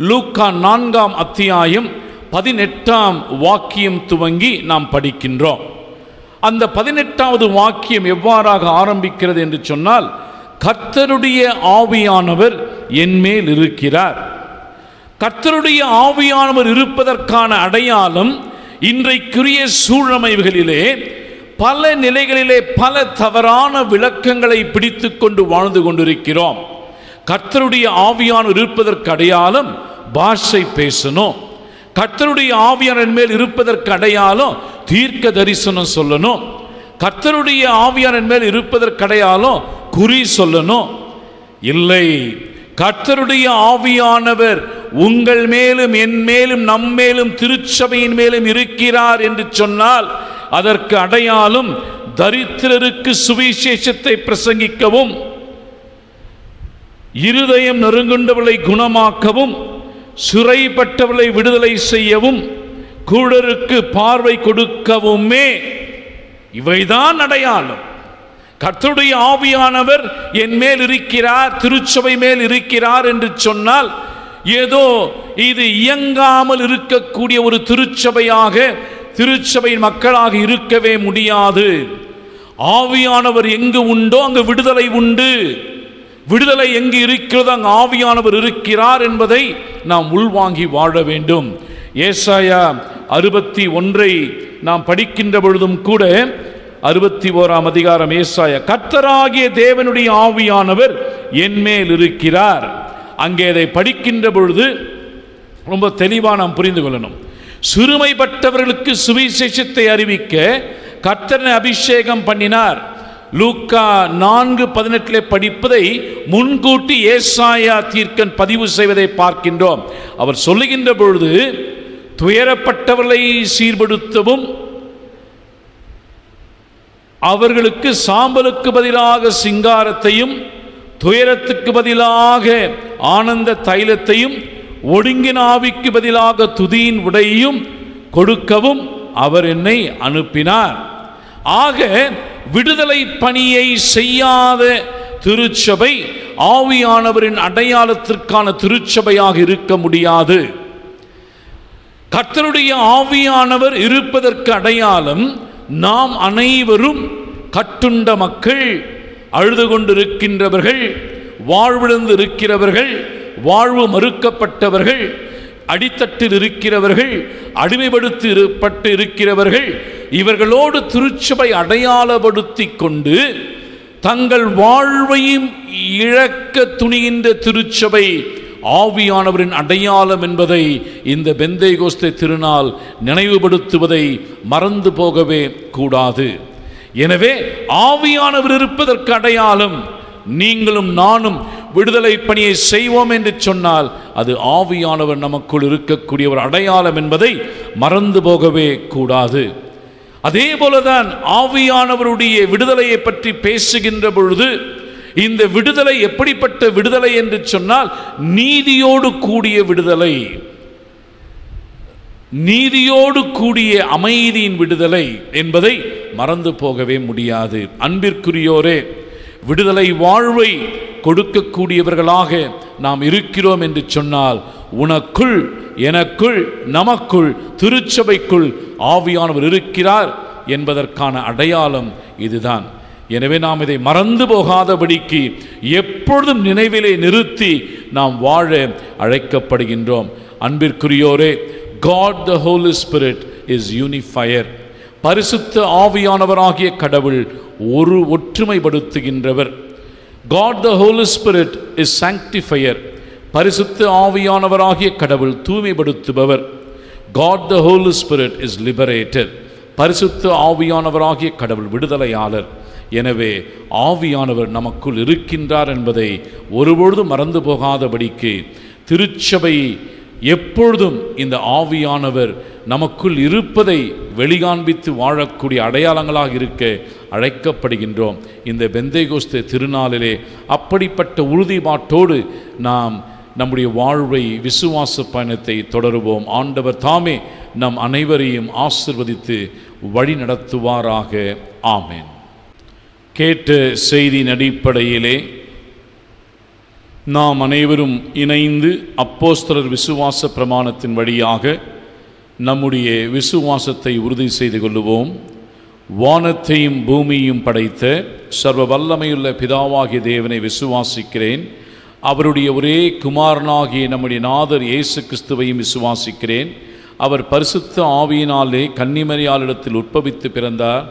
லூக்கா 4 அத்தியாயம் 18 வாக்கியம் துவங்கி நாம் படிக்கின்றோம். அந்த 18வது வாக்கியம் எவ்வாறாக ஆரம்பிக்கிறது என்று சொன்னால், கர்த்தருடைய ஆவியானவர் என்மேல் இருக்கிறார். கர்த்தருடைய ஆவியானவர் இருப்பதற்கான அடையாளம், இன்றைக்குரிய சூழ்நிலைகளிலே பல நிலைகளிலே பல தவறான விளக்கங்களை பிடித்து கொண்டு வாழ்ந்து கொண்டிருக்கிறோம். கர்த்தருடைய ஆவியானவர் இருப்பதற்கு அடையாளம் பாஷை பேசணும். கர்த்தருடைய ஆவியானவர் மேல் இருப்பதற்கு அடையாளம் தீர்க்க தரிசனம் சொல்லணும். கர்த்தருடைய ஆவியானவர் மேல் இருப்பதற்கு அடையாளம் குறி சொல்லணும். இல்லை, கர்த்தருடைய ஆவியானவர் உங்கள் மேலும் என் மேலும் நம் மேலும் திருச்சபையின் மேலும் இருக்கிறார் என்று சொன்னால் அதற்கு அடையாளம் தரித்திரருக்கு சுவிசேஷத்தை பிரசங்கிக்கவும், இருதயம் நெருங்குண்டவளை குணமாக்கவும், சிறைப்பட்டவளை விடுதலை செய்யவும், குருடருக்கு பார்வை கொடுக்கவுமே. இவைதான் அடையாளம். கர்த்தருடைய ஆவியானவர் என் மேல் இருக்கிறார், திருச்சபை மேல் இருக்கிறார் என்று சொன்னால் ஏதோ இது இயங்காமல் இருக்கக்கூடிய ஒரு திருச்சபையாக, திருச்சபையின் மக்களாக இருக்கவே முடியாது. ஆவியானவர் எங்கு உண்டோ அங்கு விடுதலை உண்டு. விடுதலை எங்கு இருக்கிறதோ அங்கு ஆவியானவர் இருக்கிறார் என்பதை நாம் உள்வாங்கி வாழ வேண்டும். ஏசாயா 61 நாம் படிக்கின்ற பொழுதும் கூட 61ஆம் அதிகாரம் ஏசாயா, கர்த்தராகிய தேவனுடைய ஆவியானவர் என் மேல் இருக்கிறார். அங்கே அதை படிக்கின்ற பொழுது ரொம்ப தெளிவாக நாம் புரிந்து கொள்ளணும். சிறுமைப்பட்டவர்களுக்கு சுவிசேஷத்தை அறிவிக்க கர்த்தரை அபிஷேகம் பண்ணினார். லூக்கா 4:18 படிப்பதை முன்கூட்டி ஏசாயா தீர்க்கன் பதிவு செய்வதை பார்க்கின்றோம். அவர் சொல்லுகின்ற பொழுது, துயரப்பட்டவர்களை சீர்படுத்தவும் அவர்களுக்கு சாம்பலுக்கு பதிலாக சிங்காரத்தையும் துயரத்துக்கு பதிலாக ஆனந்த தைலத்தையும் ஒடுங்கின ஆவிக்கு பதிலாக துதியின் உடையையும் கொடுக்கவும் அவர் என்னை அனுப்பினார். ஆக விடுதலை பணியை செய்யாத திருச்சபை ஆவியானவரின் அடையாளத்திற்கான திருச்சபையாக இருக்க முடியாது. கர்த்தருடைய ஆவியானவர் இருப்பதற்கு அடையாளம் நாம் அனைவரும் கட்டுண்ட மக்கள், அழுது கொண்டிருக்கின்றவர்கள், வாழ்விழந்து இருக்கிறவர்கள், வாழ்வு மறுக்கப்பட்டவர்கள், அடித்தட்டில் இருக்கிறவர்கள், அடிமைப்படுத்தப்பட்டு இருக்கிறவர்கள், இவர்களோடு திருச்சபை அடையாளப்படுத்தி கொண்டு தங்கள் வாழ்வையும் இழக்க துணிகின்ற திருச்சபை ஆவியானவரின் அடையாளம் என்பதை இந்த பெந்தேகோஸ்தே திருநாள் நினைவுபடுத்துவதை மறந்து போகவே கூடாது. எனவே ஆவியானவர் இருப்பதற்கு அடையாளம் நீங்களும் நானும் விடுதலை பணியை செய்வோம் என்று சொன்னால் அது ஆவியானவர் நமக்குள் இருக்கக்கூடிய ஒரு அடையாளம் என்பதை மறந்து போகவே கூடாது. அதே போலதான் ஆவியானவருடைய விடுதலையை பற்றி பேசுகின்ற பொழுது இந்த விடுதலை எப்படிப்பட்ட விடுதலை என்று சொன்னால் நீதியோடு கூடிய விடுதலை, நீதியோடு கூடிய அமைதியின் விடுதலை என்பதை மறந்து போகவே முடியாது. அன்பிற்குரியோரே, விடுதலை வாழ்வை கொடுக்கக்கூடியவர்களாக நாம் இருக்கிறோம் என்று சொன்னால் உனக்குள், எனக்குள், நமக்குள், திருச்சபைக்குள் ஆவியானவர் இருக்கிறார் என்பதற்கான அடையாளம் இதுதான். எனவே நாம் இதை மறந்து போகாதபடிக்கு எப்பொழுதும் நினைவிலே நிறுத்தி நாம் வாழ அழைக்கப்படுகின்றோம். அன்பிற்குரியோரே, God the Holy Spirit is unifier. பரிசுத்த ஆவியானவராகிய கடவுள் ஒரு ஒற்றுமைப்படுத்துகின்றவர். God the Holy Spirit is sanctifier. பரிசுத்த ஆவியானவராகிய கடவுள் தூய்மைப்படுத்துபவர். God the Holy Spirit is liberator. பரிசுத்த ஆவியானவராகிய கடவுள் விடுதலையாளர். எனவே ஆவியானவர் நமக்குள் இருக்கின்றார் என்பதை ஒருபொழுதும் மறந்து போகாதபடிக்கு திருச்சபை எப்பொழுதும் இந்த ஆவியானவர் நமக்குள் இருப்பதை வெளிகாண்பித்து வாழக்கூடிய அடையாளங்களாக இருக்க அழைக்கப்படுகின்றோம். இந்த பெந்தேகோஸ்தே திருநாளிலே அப்படிப்பட்ட உறுதிப்பாட்டோடு நாம் நம்முடைய வாழ்வை, விசுவாச பயணத்தை தொடருவோம். ஆண்டவர் தாமே நம் அனைவரையும் ஆசீர்வதித்து வழி நடத்துவாராக. ஆமென். கேட்ட செய்தியின் அடிப்படையிலே நாம் அனைவரும் இணைந்து அப்போஸ்தலர் விசுவாச பிரமாணத்தின் வழியாக நம்முடைய விசுவாசத்தை உறுதி செய்து கொள்ளுவோம். வானத்தையும் பூமியையும் படைத்த சர்வ வல்லமையுள்ள பிதாவாகிய தேவனை விசுவாசிக்கிறேன். அவருடைய ஒரே குமாரனாகிய நம்முடைய நாதர் இயேசு கிறிஸ்துவையும் விசுவாசிக்கிறேன். அவர் பரிசுத்த ஆவியினாலே கன்னிமரியாளிடத்தில் உற்பவித்து பிறந்தார்.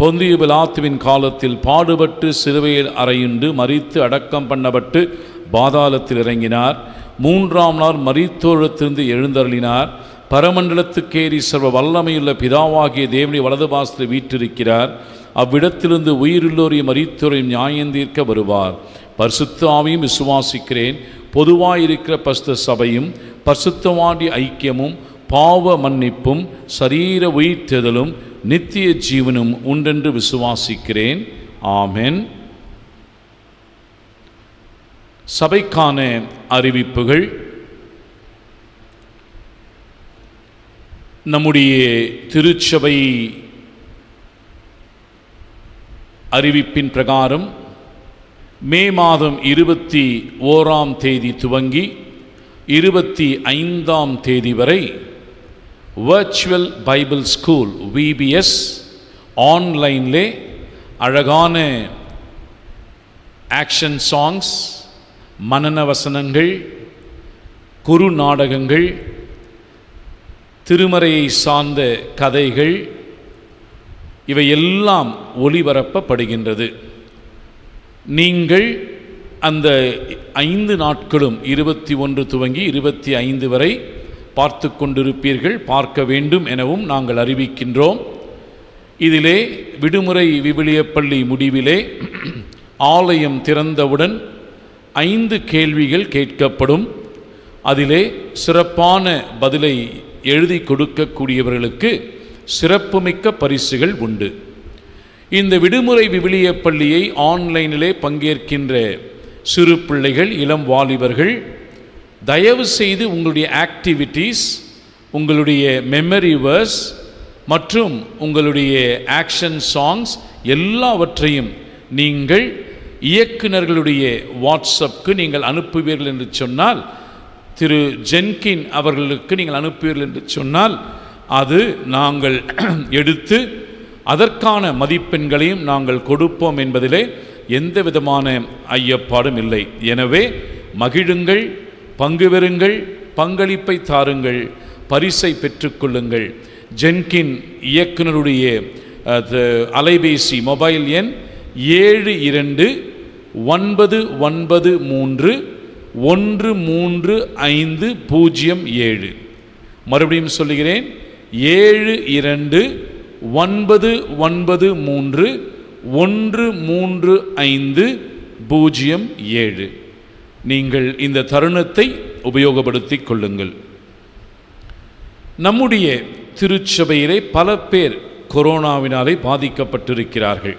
பொந்திய பிலாத்துவின் காலத்தில் பாடுபட்டு சிலுவையில் அறையுண்டு மரித்து அடக்கம் பண்ணப்பட்டு பாதாளத்தில் இறங்கினார். 3ஆம் நாள் மரித்தோரிடத்திலிருந்து எழுந்தருளினார். பரமண்டலத்துக்கேறி சர்வ வல்லமையுள்ள பிதாவாகிய தேவனை வலது பாசத்தில் வீற்றிருக்கிறார். அவ்விடத்திலிருந்து உயிருள்ளோரையும் மரித்தோரையும் நியாயந்தீர்க்க வருவார். பரிசுத்த ஆவியும் விசுவாசிக்கிறேன். பொதுவாயிருக்கிற பரிசுத்த சபையும் பரிசுத்தவான்களுடைய ஐக்கியமும் பாவ மன்னிப்பும் சரீர உயிர்த்தெழுதலும் நித்திய ஜீவனும் உண்டென்று விசுவாசிக்கிறேன். ஆமென். சபைக்கான அறிவிப்புகள். நம்முடைய திருச்சபை அறிவிப்பின் பிரகாரம் மே மாதம் 21ஆம் தேதி துவங்கி 25ஆம் தேதி வரை வர்ச்சுவல் பைபிள் ஸ்கூல் VBS ஆன்லைனிலே அழகான ஆக்ஷன் சாங்ஸ், மனன வசனங்கள், குறு நாடகங்கள், திருமறையை சார்ந்த கதைகள் இவையெல்லாம் ஒளிபரப்பப்படுகின்றது. நீங்கள் அந்த 5 நாட்களும் 21 துவங்கி 25 வரை பார்த்து கொண்டிருப்பீர்கள், பார்க்க வேண்டும் எனவும் நாங்கள் அறிவிக்கின்றோம். இதிலே விடுமுறை விவிலியப் பள்ளி முடிவிலே ஆலயம் திறந்தவுடன் 5 கேள்விகள் கேட்கப்படும். அதிலே சிறப்பான பதிலை எழுதி கொடுக்கக்கூடியவர்களுக்கு சிறப்புமிக்க பரிசுகள் உண்டு. இந்த விடுமுறை விவிலியப் பள்ளியை ஆன்லைனிலே பங்கேற்கின்ற சிறு பிள்ளைகள், இளம் வாலிபர்கள், தயவு செய்து உங்களுடைய ஆக்டிவிட்டீஸ், உங்களுடைய மெமரி வேர்ஸ் மற்றும் உங்களுடைய ஆக்ஷன் சாங்ஸ் எல்லாவற்றையும் நீங்கள் இயக்குநர்களுடைய வாட்ஸ்அப்புக்கு நீங்கள் அனுப்புவீர்கள் என்று சொன்னால், திரு ஜென்கின் அவர்களுக்கு நீங்கள் அனுப்புவீர்கள் என்று சொன்னால், அது நாங்கள் எடுத்து அதற்கான மதிப்பெண்களையும் நாங்கள் கொடுப்போம் என்பதிலே எந்த விதமான ஐயப்பாடும் இல்லை. எனவே மகிழுங்கள், பங்கு பெறுங்கள், பங்களிப்பை தாருங்கள், பரிசை பெற்றுக்கொள்ளுங்கள். ஜென்கின் இயக்குனருடைய அலைபேசி மொபைல் எண் 7293135007. மறுபடியும் சொல்லுகிறேன், 7293135007. நீங்கள் இந்த தருணத்தை உபயோகப்படுத்திக் கொள்ளுங்கள். நம்முடைய திருச்சபையிலே பல பேர் கொரோனாவினாலே பாதிக்கப்பட்டிருக்கிறார்கள்.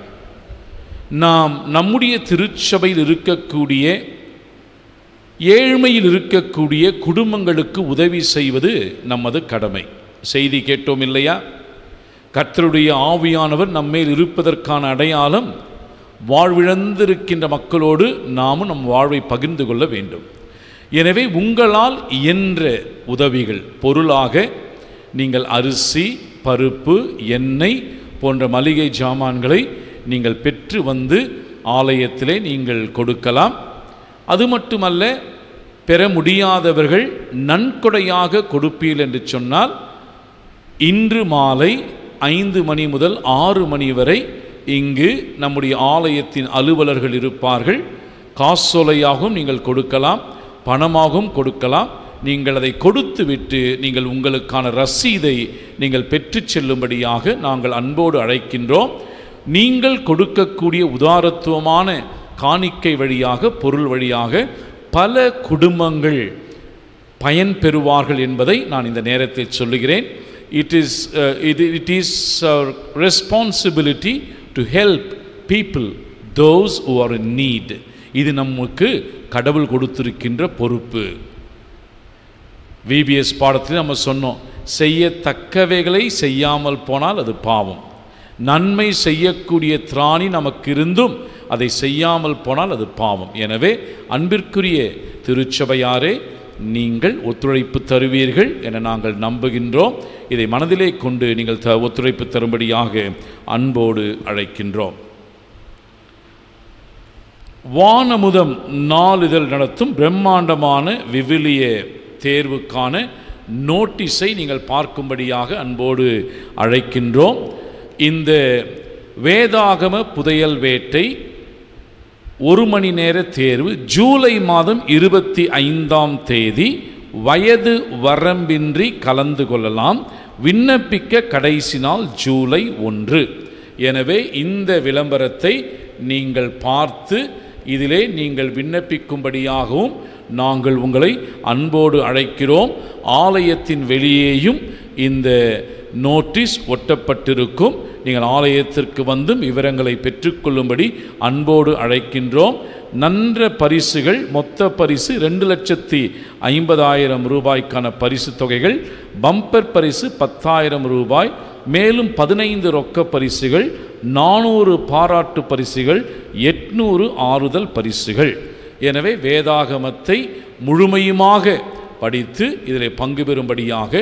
நாம் நம்முடைய திருச்சபையில் இருக்கக்கூடிய ஏழ்மையில் இருக்கக்கூடிய குடும்பங்களுக்கு உதவி செய்வது நமது கடமை. செய்தி கேட்டோம் இல்லையா? கர்த்தருடைய ஆவியானவர் நம்மேல் இருப்பதற்கான அடையாளம் வாழ்விழந்திருக்கின்ற மக்களோடு நாமும் நம் வாழ்வை பகிர்ந்து கொள்ள வேண்டும். எனவே உங்களால் இயன்ற உதவிகள், பொருளாக நீங்கள் அரிசி, பருப்பு, எண்ணெய் போன்ற மளிகை ஜாமான்களை நீங்கள் பெற்று வந்து ஆலயத்திலே நீங்கள் கொடுக்கலாம். அது மட்டுமல்ல, பெற முடியாதவர்கள் நன்கொடையாக கொடுப்பீர்கள் என்று சொன்னால், இன்று மாலை 5 மணி முதல் 6 மணி வரை இங்கு நம்முடைய ஆலயத்தின் அலுவலர்கள் இருப்பார்கள். காசோலையாகவும் நீங்கள் கொடுக்கலாம், பணமாகவும் கொடுக்கலாம். நீங்கள் அதை கொடுத்து விட்டு நீங்கள் உங்களுக்கான ரசீதை நீங்கள் பெற்று செல்லும்படியாக நாங்கள் அன்போடு அழைக்கின்றோம். நீங்கள் கொடுக்கக்கூடிய உதாரத்துவமான காணிக்கை வழியாக, பொருள் வழியாக பல குடும்பங்கள் பயன் பெறுவார்கள் என்பதை நான் இந்த நேரத்தில் சொல்லுகிறேன். It is our responsibility to help people, those who are in need. இது நமக்கு கடவுள் கொடுத்திருக்கின்ற பொறுப்பு. VBS பாடத்தில் நம்ம சொன்னோம், செய்யத்தக்கவைகளை செய்யாமல் போனால் அது பாவம். நன்மை செய்யக்கூடிய திராணி நமக்கு இருந்தும் அதை செய்யாமல் போனால் அது பாவம். எனவே அன்பிற்குரிய திருச்சபையாரே, நீங்கள் ஒத்துழைப்பு தருவீர்கள் என நாங்கள் நம்புகின்றோம். இதை மனதிலே கொண்டு நீங்கள் ஒத்துழைப்பு தரும்படியாக அன்போடு அழைக்கின்றோம். வானமுதம் நாளிதழ் நடத்தும் பிரம்மாண்டமான விவிலிய தேர்வுக்கான நோட்டீஸை நீங்கள் பார்க்கும்படியாக அன்போடு அழைக்கின்றோம். இந்த வேதாகம புதையல் வேட்டை 1 மணி நேர தேர்வு ஜூலை மாதம் 25ஆம் தேதி வயது வரம்பின்றி கலந்து கொள்ளலாம். விண்ணப்பிக்க கடைசி நாள் ஜூலை 1. எனவே இந்த விளம்பரத்தை நீங்கள் பார்த்து இதிலே நீங்கள் விண்ணப்பிக்கும்படியாகவும் நாங்கள் உங்களை அன்போடு அழைக்கிறோம். ஆலயத்தின் வெளியேயும் இந்த நோட்டீஸ் ஒட்டப்பட்டிருக்கும். நீங்கள் ஆலயத்திற்கு வந்தும் விவரங்களை பெற்றுக்கொள்ளும்படி அன்போடு அழைக்கின்றோம். நன்ற பரிசுகள், மொத்த பரிசு 2,50,000 ரூபாய்க்கான பரிசு தொகைகள், பம்பர் பரிசு 10,000 ரூபாய், மேலும் 15 ரொக்க பரிசுகள், 400 பாராட்டு பரிசுகள், 800 ஆறுதல் பரிசுகள். எனவே வேதாகமத்தை முழுமையுமாக படித்து இதில் பங்கு பெறும்படியாக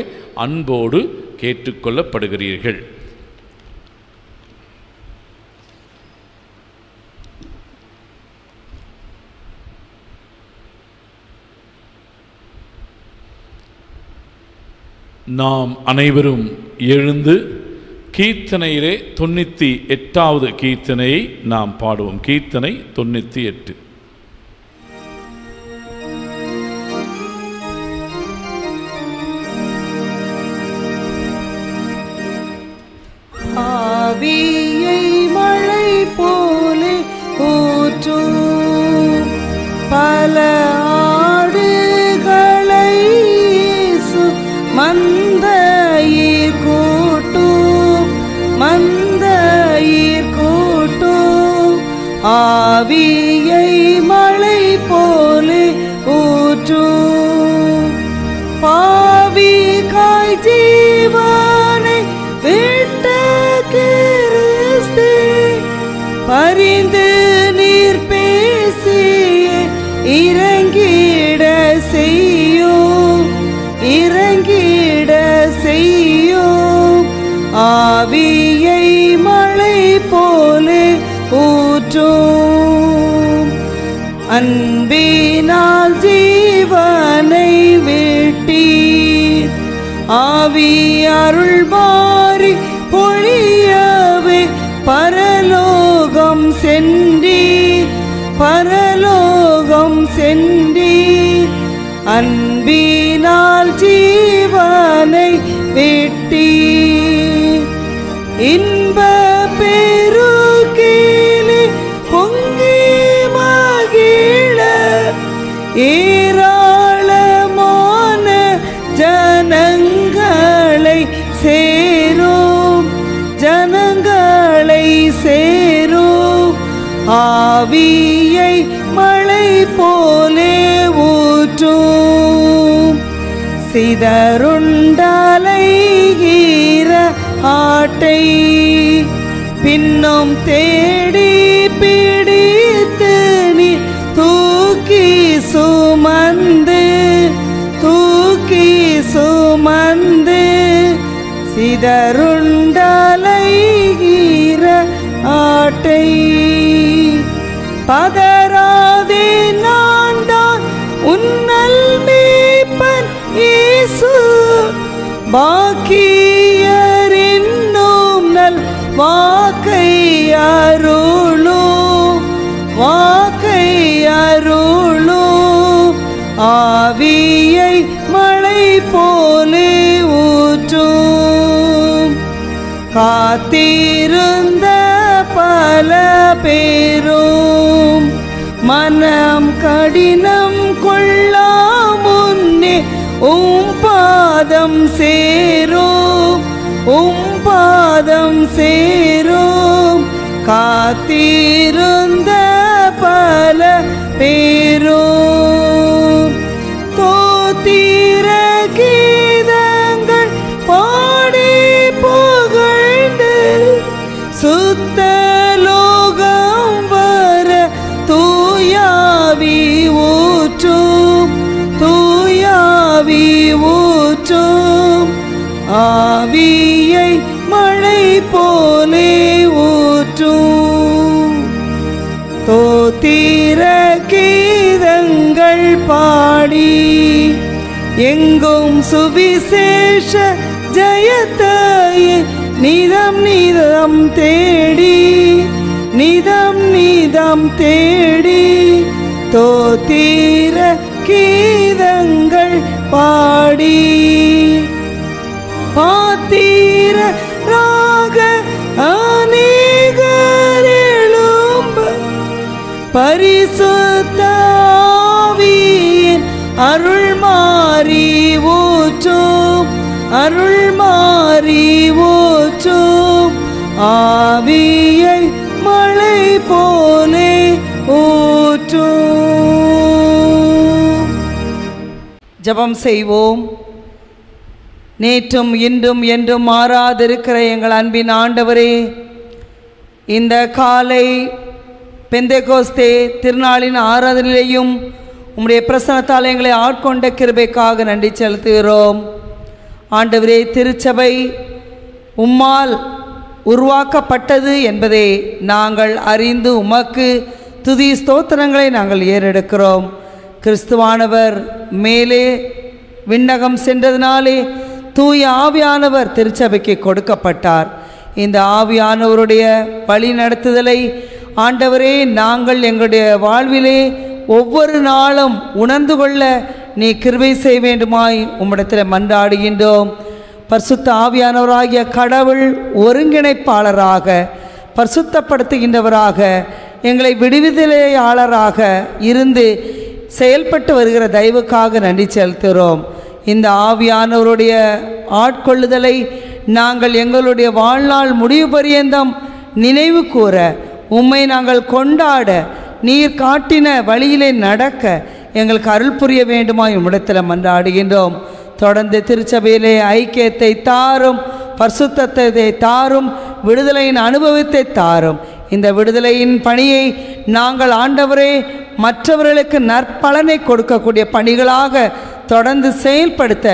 அன்போடு கேட்டுக்கொள்ளப்படுகிறீர்கள். நாம் அனைவரும் எழுந்து கீர்த்தனையிலே 98வது கீர்த்தனையை நாம் பாடுவோம். கீர்த்தனை 98. ஆவியை மழை போலே ஊற்றும் பல ஆடுகளை மந்தையீர் கூட்டும், மந்தையீர் கூட்டும். ஆவியை மழை போலே ஊற்றும் பாவி காய் ஜீவனை விட்ட கிறிஸ்து பரிந்து நீர் பேசிய இறங்கிட செய்யும், இறங்கிட செய்யும். ஆவியை மழை போலே ஊற்றும் அன்பினால் ஜீவனை விட்டீர். ஆவி அருள் மாறி பொழியவே பரலோகம் சென்றீர், பரலோகம் சென்றீர். அன்பினால் ஜீவனை விட்டீர். இன்ப பெருகிலே பொங்கி மகிழ ஏராளமான ஜனங்களை சேரும், ஜனங்களை சேரும். ஆவியை மழை போலே ஊற்றும் சிதறுண்டலைகிற ஆட்டை பின்னும் தேடி பிடித்து நீ தூக்கி சுமந்து, தூக்கி சுமந்து சிதறுண்டலைகிற ஆட்டை பதறாதே நான்தான் உன்னல் மேய்ப்பன் இயேசு. பாக்கியரின்னும் நல் வாக்கை அருளும், வாக்கை அருளும். ஆவியை மழை போலே ஊற்றும் காத்திருந்த பல பேரும் மனம் கடினம் கொள்ளா முன்னே பாதம் சேரும், பாதம் சேரும். காத்திருந்த பல பேரும் தோத்திர கீதங்கள் பாடி புகழ்ந்து சுத்த லோகம் வர தூயாவி ஊற்றும், தூயாவி ஊற்றும். ஆவியை மழை போலே ஊற்றும் தோத்திர கீதங்கள் பாடி எங்கும் சுவிசேஷ ஜெயத்தையே நிதம் நிதம் தேடி, நிதம் நிதம் தேடி தோத்திர கீதங்கள் பாடி பாத்திர ராக அநேகர் எழும்ப பரிசுத்த ஆவியின் அருள் மாறி ஊற்றும், அருள் மாறி ஊற்றும். ஆவியை மழை போலே ஊற்றும். ஜெபம் செய்வோம். நேற்றும் இன்றும் என்றும் மாறாதிருக்கிற எங்கள் அன்பின் ஆண்டவரே, இந்த காலை பெந்தேகோஸ்தே திருநாளின் ஆராதனையிலேயும் உம்முடைய பிரசன்னத்தால் எங்களை ஆட்கொண்ட கிருபைக்காக நன்றி செலுத்துகிறோம். ஆண்டவரே, திருச்சபை உம்மால் உருவாக்கப்பட்டது என்பதை நாங்கள் அறிந்து உமக்கு துதி ஸ்தோத்திரங்களை நாங்கள் ஏறெடுக்கிறோம். கிறிஸ்துவானவர் மேலே விண்ணகம் சென்றதினாலே தூய ஆவியானவர் திருச்சபைக்கு கொடுக்கப்பட்டார். இந்த ஆவியானவருடைய வழி நடத்துதலை ஆண்டவரே நாங்கள் எங்களுடைய வாழ்விலே ஒவ்வொரு நாளும் உணர்ந்து கொள்ள நீ கிருபை செய்ய வேண்டுமாய் உம்மிடத்தில் மன்றாடுகின்றோம். பரிசுத்த ஆவியானவராகிய கடவுள் ஒருங்கிணைப்பாளராக, பரிசுத்தப்படுத்துகின்றவராக, எங்களை விடுவிதலையாளராக இருந்து செயல்பட்டு வருகிற தயவுக்காக நன்றி செலுத்துகிறோம். இந்த ஆவியானவருடைய ஆட்கொள்ளுதலை நாங்கள் எங்களுடைய வாழ்நாள் முடிவு பரியந்தம் நினைவு கூற, உம்மை நாங்கள் கொண்டாட, நீர் காட்டின வழியிலே நடக்க எங்களுக்கு அருள் புரிய வேண்டுமாய் உம்மிடத்தில் மன்றாடுகின்றோம். தொடர்ந்து திருச்சபையிலே ஐக்கியத்தை தாரும், பரிசுத்தத்தை தாரும், விடுதலையின் அனுபவத்தை தாரும். இந்த விடுதலையின் பணியை நாங்கள் ஆண்டவரே மற்றவர்களுக்கு நற்பலனை கொடுக்கக்கூடிய பணிகளாக தொடர்ந்து செயல்படுத்த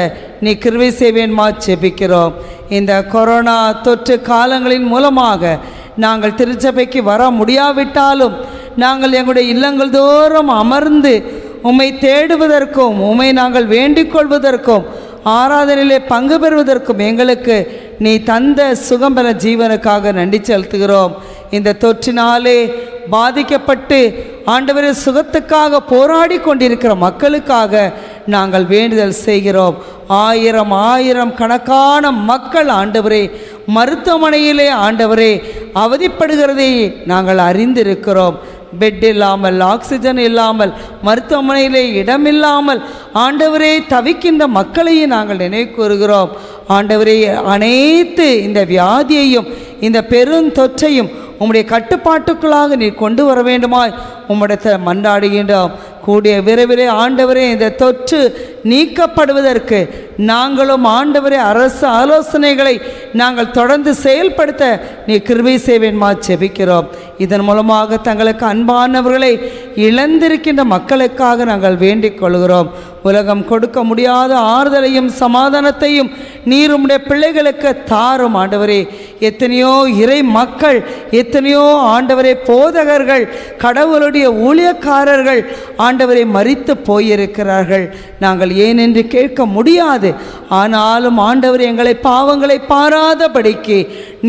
நீ கிருபை செய்வேன்மா ஜெபிக்கிறோம். இந்த கொரோனா தொற்று காலங்களின் மூலமாக நாங்கள் திருச்சபைக்கு வர முடியாவிட்டாலும் நாங்கள் எங்களுடைய இல்லங்கள் தோறும் அமர்ந்து உம்மை தேடுவதற்கும் உம்மை நாங்கள் வேண்டிக் கொள்வதற்கும் ஆராதனையிலே பங்கு பெறுவதற்கும் எங்களுக்கு நீ தந்த சுகம்பர ஜீவனுக்காக நன்றி செலுத்துகிறோம். இந்த தொற்றினாலே பாதிக்கப்பட்டு ஆண்டவரே சுகத்துக்காக போராடி கொண்டிருக்கிற மக்களுக்காக நாங்கள் வேண்டுதல் செய்கிறோம். ஆயிரம் கணக்கான மக்கள் ஆண்டவரே மருத்துவமனையிலே ஆண்டவரே அவதிப்படுகிறதை நாங்கள் அறிந்திருக்கிறோம். பெட் இல்லாமல், ஆக்சிஜன் இல்லாமல், மருத்துவமனையிலே இடமில்லாமல் ஆண்டவரே தவிக்கின்ற மக்களையும் நாங்கள் நினைவு கூறுகிறோம். ஆண்டவரே, அனைத்து இந்த வியாதியையும் இந்த பெருந்தொற்றையும் உம்முடைய கட்டுப்பாட்டுக்குள்ளாக நீ கொண்டு வர வேண்டுமாய் உம்மிடத்தில் மன்றாடுகின்றோம். கூடிய விரைவிலே ஆண்டவரே இந்த தொற்று நீக்கப்படுவதற்கு நாங்களும் ஆண்டவரே அரசு ஆலோசனைகளை நாங்கள் தொடர்ந்து செயல்படுத்த நீ கிருபை செய்வேன்மா ஜெபிக்கிறோம். இதன் மூலமாக தங்களுக்கு அன்பானவர்களை இழந்திருக்கின்ற மக்களுக்காக நாங்கள் வேண்டிக் கொள்கிறோம். உலகம் கொடுக்க முடியாத ஆறுதலையும் சமாதானத்தையும் நீர் உம்முடைய பிள்ளைகளுக்கு தாரும் ஆண்டவரே. எத்தனையோ இறை மக்கள், எத்தனையோ ஆண்டவரே போதகர்கள், கடவுளுடைய ஊழியக்காரர்கள் ஆண்டவரை மரித்து போயிருக்கிறார்கள். நாங்கள் ஏனென்று கேட்க முடியாது. ஆனாலும் ஆண்டவர் எங்களை பாவங்களை பாராதபடிக்கு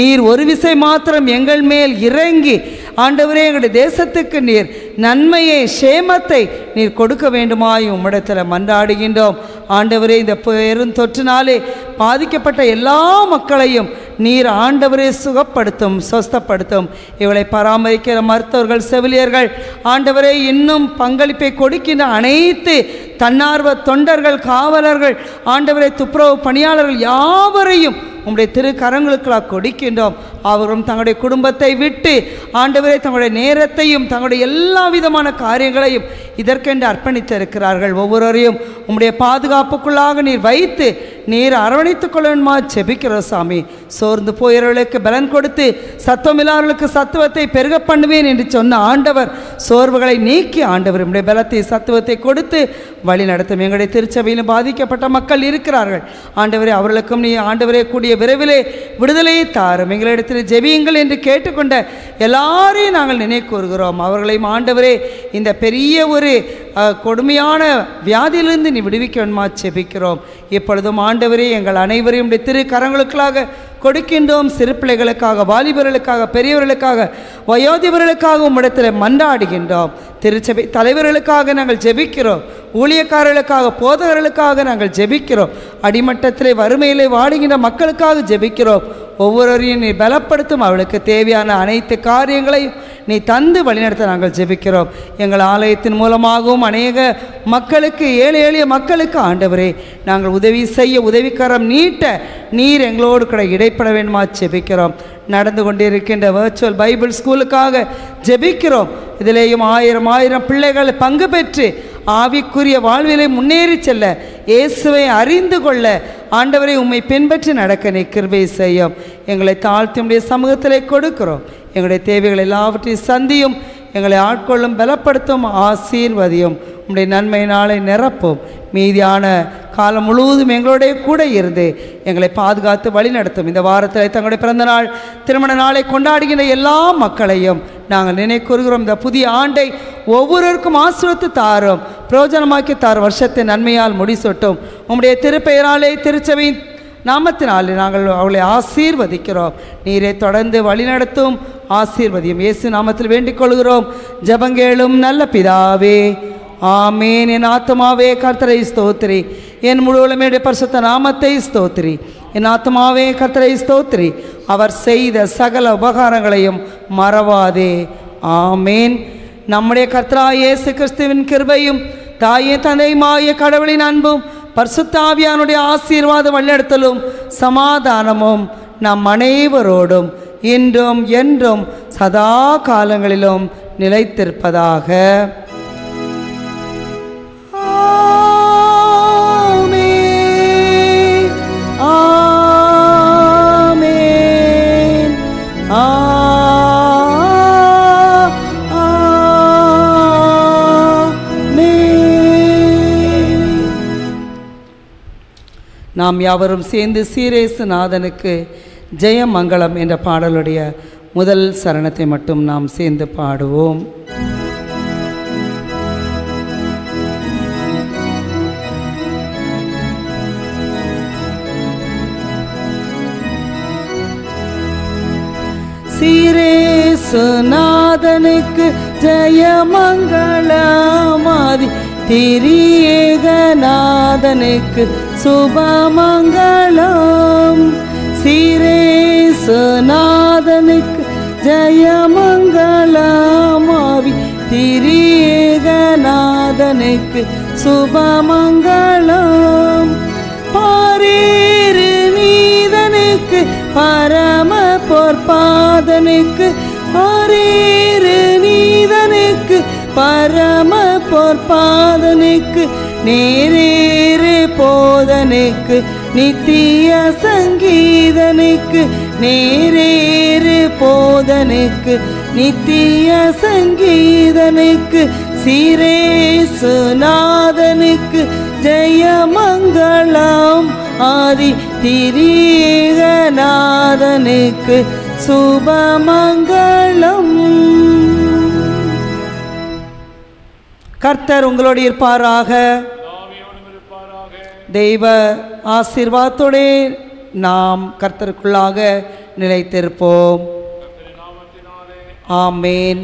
நீர் ஒரு விசை மாத்திரம் எங்கள் மேல் இறங்கி ஆண்டவரே எங்களுடைய தேசத்துக்கு நீர் நன்மையை சேமத்தை நீர் கொடுக்க வேண்டுமாய் உம்மிடத்தில் மன்றாடுகின்றோம். ஆண்டவரே, இந்த பெருந்தொற்றினாலே பாதிக்கப்பட்ட எல்லா மக்களையும் நீர் ஆண்டவரே சுகப்படுத்தும், சொஸ்தப்படுத்தும். இவளை பராமரிக்கிற மருத்துவர்கள், செவிலியர்கள் ஆண்டவரே இன்னும் பங்களிப்பை கொடுக்கின்ற அனைத்து தன்னார்வ தொண்டர்கள், காவலர்கள் ஆண்டவரே துப்புரவு பணியாளர்கள் யாவரையும் உம்முடைய திருக்கரங்களுக்கெல்லாம் கொடுக்கின்றோம். அவர்களும் தங்களுடைய குடும்பத்தை விட்டு ஆண்டவரே தங்களுடைய நேரத்தையும் தங்களுடைய எல்லா விதமான காரியங்களையும் இதற்கென்று அர்ப்பணித்திருக்கிறார்கள். ஒவ்வொருவரையும் உம்முடைய பாதுகாப்புக்குள்ளாக நீர் வைத்து நீர் அரவணைத்துக் கொள்ளணுமா ஜெபிக்கிறோம் சாமி. சோர்ந்து போயவர்களுக்கு பலன் கொடுத்து சத்துவமில்லாதவர்களுக்கு சத்துவத்தை பெருக பண்ணுவேன் என்று சொன்ன ஆண்டவர் சோர்வுகளை நீக்கி ஆண்டவர் உம்முடைய பலத்தை சத்துவத்தை கொடுத்து வழி நடத்தும். எங்களுடைய திருச்சபையிலும் பாதிக்கப்பட்ட மக்கள் இருக்கிறார்கள் ஆண்டவரே, அவர்களுக்கும் நீ ஆண்டவரே கூடிய விரைவிலே விடுதலையை தாரும். எங்களிடத்தில் ஜெபியுங்கள் என்று கேட்டுக்கொண்ட எல்லாரையும் நாங்கள் நினைவு கூறுகிறோம். அவர்களையும் ஆண்டவரே இந்த பெரிய ஒரு கொடுமையான வியாதியிலிருந்து நீ விடுவிக்க வேண்டுமா ஜெபிக்கிறோம். இப்பொழுதும் ஆண்டவரே எங்கள் அனைவரையும் திருக்கரங்களுக்காக கொடுக்கின்றோம். சிறு பிள்ளைகளுக்காக, வாலிபர்களுக்காக, பெரியவர்களுக்காக, வயோதிபர்களுக்காக உம்மிடத்தில் மன்றாடுகின்றோம். திருச்சபை தலைவர்களுக்காக நாங்கள் ஜெபிக்கிறோம். ஊழியக்காரர்களுக்காக, போதகர்களுக்காக நாங்கள் ஜெபிக்கிறோம். அடிமட்டத்திலே வறுமையிலே வாடுகின்ற மக்களுக்காக ஜெபிக்கிறோம். ஒவ்வொருவரையும் நீ பலப்படுத்தும். அவளுக்கு தேவையான அனைத்து காரியங்களையும் நீ தந்து வழிநடத்த நாங்கள் ஜெபிக்கிறோம். எங்கள் ஆலயத்தின் மூலமாகவும் அநேக மக்களுக்கு, ஏழை எளிய மக்களுக்கு ஆண்டவரே நாங்கள் உதவி செய்ய, உதவிக்கரம் நீட்ட நீர் எங்களோடு கூட இடைப்பட வேண்டுமா ஜெபிக்கிறோம். நடந்து கொண்டிருக்கின்ற வர்ச்சுவல் பைபிள் ஸ்கூலுக்காக ஜெபிக்கிறோம். இதிலேயும் ஆயிரம் பிள்ளைகள் பங்கு பெற்று ஆவிக்குரிய வாழ்விலை முன்னேறி செல்ல, இயேசுவை அறிந்து கொள்ள ஆண்டவரை உம்மை பின்பற்றி நடக்க நீ கிருபை செய்யும். எங்களை தாழ்த்தி உம்முடைய சமூகத்திலே கொடுக்கிறோம். எங்களுடைய தேவைகள் எல்லாவற்றையும் சந்தியும். எங்களை ஆட்கொள்ளும், பலப்படுத்தும், ஆசீர்வதியும். உம்முடைய நன்மையினாலே நிரப்பும். மீதியான காலம் முழுவதும் எங்களுடைய கூட இருந்து எங்களை பாதுகாத்து வழி நடத்தும். இந்த வாரத்தில் தங்களுடைய பிறந்த நாள், திருமண நாளை கொண்டாடுகின்ற எல்லா மக்களையும் நாங்கள் நினைக்கூறுகிறோம். இந்த புதிய ஆண்டை ஒவ்வொருவருக்கும் ஆசீர்வதித்து தாரும், பிரயோஜனமாக்கி தாரும். வருஷத்தை நன்மையால் முடிசூட்டும். உம்முடைய திருப்பெயராலே, திருச்சபையின் நாமத்தினாலே நாங்கள் அவளை ஆசீர்வதிக்கிறோம். நீரை தொடர்ந்து வழிநடத்தும், ஆசீர்வதியும். இயேசு நாமத்தில் வேண்டிக் கொள்கிறோம். ஜெபங்கேளும் நல்ல பிதாவே, ஆமேன். என் ஆத்மாவே கர்த்தரை ஸ்தோத்திரி, என் முழுவதுமே பரிசுத்த நாமத்தை ஸ்தோத்திரி. என் ஆத்மாவே கர்த்தரை ஸ்தோத்திரி, அவர் செய்த சகல உபகாரங்களையும் மறவாதே. ஆமேன். நம்முடைய கர்த்தராகிய இயேசு கிறிஸ்துவின் கிருபையும் தாயே தந்தையுமாகிய கடவுளின் அன்பும் பரிசுத்த ஆவியானுடைய ஆசீர்வாத வழிநடத்தலும் சமாதானமும் நம் அனைவரோடும் இன்றும் என்றும் சதா காலங்களிலும் நிலைத்திருப்பதாக. நாம் யாவரும் சேர்ந்து சீரேசு நாதனுக்கு ஜெயமங்கலம் என்ற பாடலுடைய முதல் சரணத்தை மட்டும் நாம் சேர்ந்து பாடுவோம். சீரேசு நாதனுக்கு ஜெயமங்கலமாதி, திரியேகநாதனுக்கு சுபமங்கலம். சீரேசு நாதனுக்கு ஜெயமங்கலமாவி, திரியேகநாதனுக்கு சுபமங்கலம். பாரேறு நீதனுக்கு பரம பொற்பாதனுக்கு, பாரேறு நீதனுக்கு பரம பொற்பாதனுக்கு, நேரேறு போதனுக்கு நித்திய சங்கீதனுக்கு, நேரேறு போதனுக்கு நித்திய சங்கீதனுக்கு, சீரேசு நாதனுக்கு ஜெயமங்கலம். ஆதி திரியேகநாதனுக்கு சுபமங்கலம். கர்த்தர் உங்களோடு இருப்பாராக. தெய்வ ஆசீர்வாதத்தோடே நாம் கர்த்தருக்குள்ளாக நிலைத்திருப்போம். ஆமேன்.